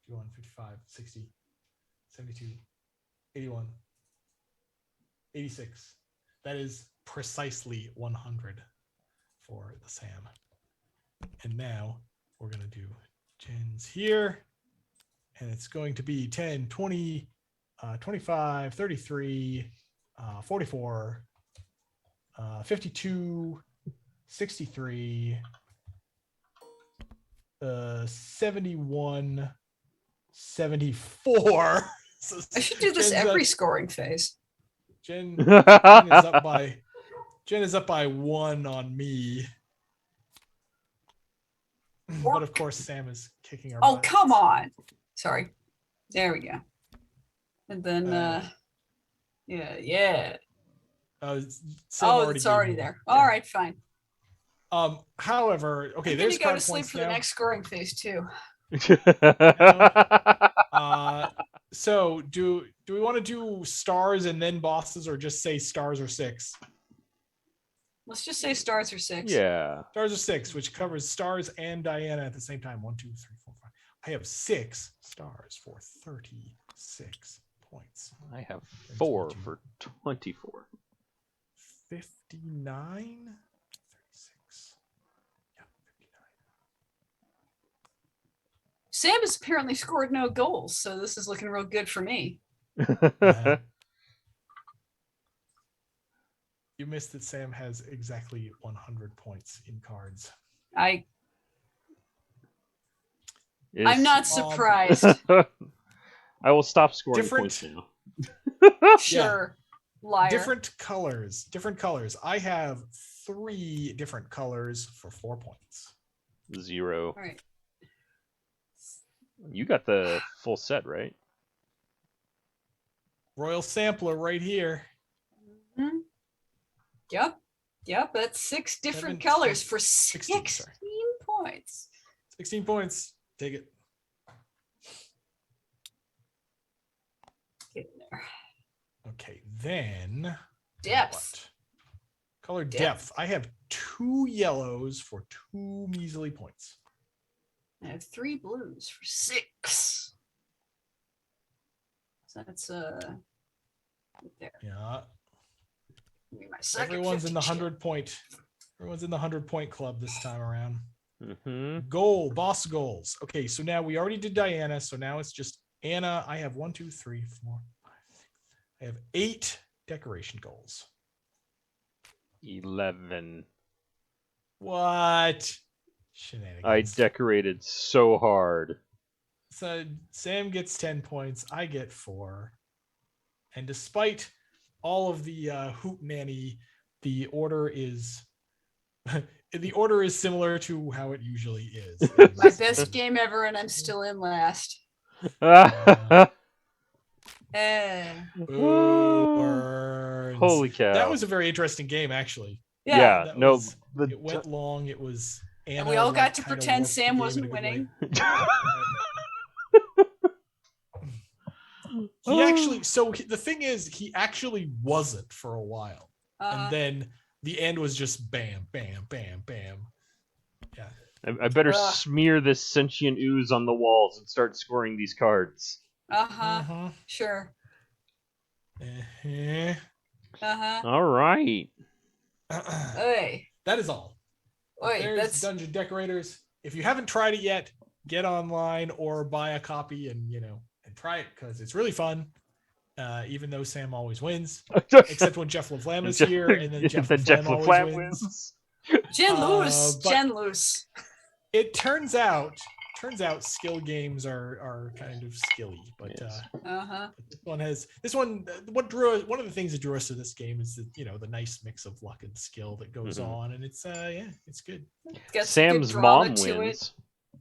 51, 55, 60, 72, 81, 86. That is precisely 100 for the Sam. And now we're going to do gens here. And it's going to be 10, 20, 25, 33, 44, 52, 63, 71, 74. So I should do this Jen's every scoring phase. Jen is up by Jen is up by 1 on me. But of course, Sam is kicking our Oh, butts. come on. Sorry. There we go. And then, yeah. Sam It's already gave me there. one. All right, fine. However, okay, I'm there's gonna go card to sleep points for the now. next scoring phase too. So do we want to do stars and then bosses, or just say stars or 6? Let's just say stars are 6. Yeah. Stars or 6, which covers stars and Diana at the same time. 1, 2, 3, 4, 5. I have 6 stars for 36 points. I have 4 for 24. 59, 36. Yeah, 59. Sam has apparently scored no goals, so this is looking real good for me. Uh, you missed that Sam has exactly 100 points in cards. I'm not surprised. I will stop scoring Different- points now. Sure. Liar. Different colors. I have 3 different colors for 4 points. 0. All right. You got the full set, right? Royal Sampler right here. Mhm. Yep. That's 6 different 17, colors for 16, 16 sorry. points. 16 points. Take it. Get in there. Okay, then Depth. what? Color Depth. depth. I have 2 yellows for 2 measly points. I have 3 blues for 6. So that's right there. Yeah. Give me my second Everyone's in the 50 chip. 100 point. Everyone's in the 100 point club this time around. Mm-hmm. Boss goals. Okay, so now we already did Diana, so now it's just Anna, I have 1, 2, 3, 4, 5, 6. I have 8 decoration goals. 11. What? I Shenanigans. decorated so hard. So Sam gets 10 points. I get 4. And despite all of the hoot nanny, the order is similar to how it usually is. It My is- best game ever, and I'm still in last. Boo burns. Holy cow. That was a very interesting game, actually. Yeah. That no, was, it went long. It was Anna, And we all got to kinda pretend worked the Sam game wasn't in a good winning. way. He actually, so the thing is, he actually wasn't for a while. And then the end was just bam, bam, bam, bam. Yeah. I better smear this sentient ooze on the walls and start scoring these cards. Sure. Uh-huh. All right. Hey. That is all. Oi, There's that's Dungeon Decorators. If you haven't tried it yet, get online or buy a copy and try it because it's really fun. Even though Sam always wins, except when Jeff LaFlamme is here, and then Jeff LaFlamme always wins. Jen loose. but- Jen loose. It turns out skill games are kind of skilly, but Yes. one of the things that drew us to this game is that the nice mix of luck and skill that goes on, and it's it's good. Gets Sam's good drama mom to wins. It.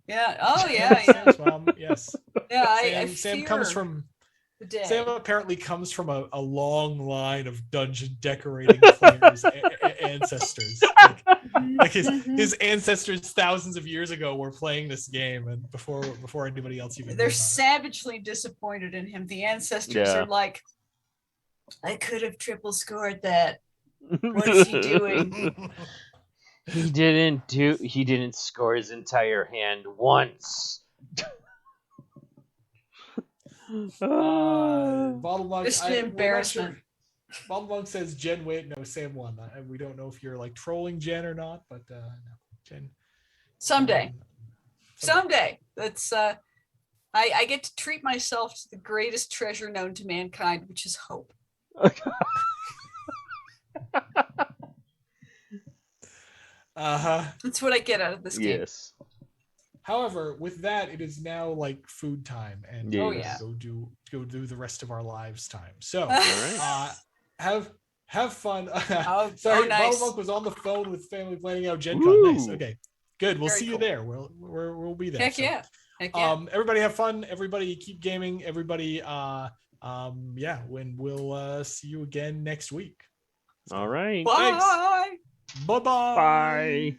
Yeah. Oh yeah. Sam's mom, yes. Yeah. I Sam comes fear from. the day. Sam apparently comes from a long line of dungeon decorating players, ancestors. Like his ancestors thousands of years ago were playing this game, and before anybody else even. They're knew about it. savagely disappointed in him. The ancestors are like, I could have triple scored that. What's he doing? He didn't score his entire hand once. Bottle Monk, Just an embarrassment. Bottle Monk says Jen wait. No, Sam won. We don't know if you're like trolling Jen or not, but no, Jen. Someday. That's I get to treat myself to the greatest treasure known to mankind, which is hope. That's what I get out of this game. Yes. However, with that, it is now like food time, and Oh, yeah. go do the rest of our lives time. So, right. have fun. Oh, Sorry, nice. Bottle Monk was on the phone with family planning out Gen Con. Nice. Woo. Okay, good. We'll Very see you cool. there. We'll be there. Heck So, yeah. Heck yeah. everybody have fun. Everybody keep gaming. Everybody, when we'll see you again next week. All right. Bye. Thanks. Bye-bye. Bye.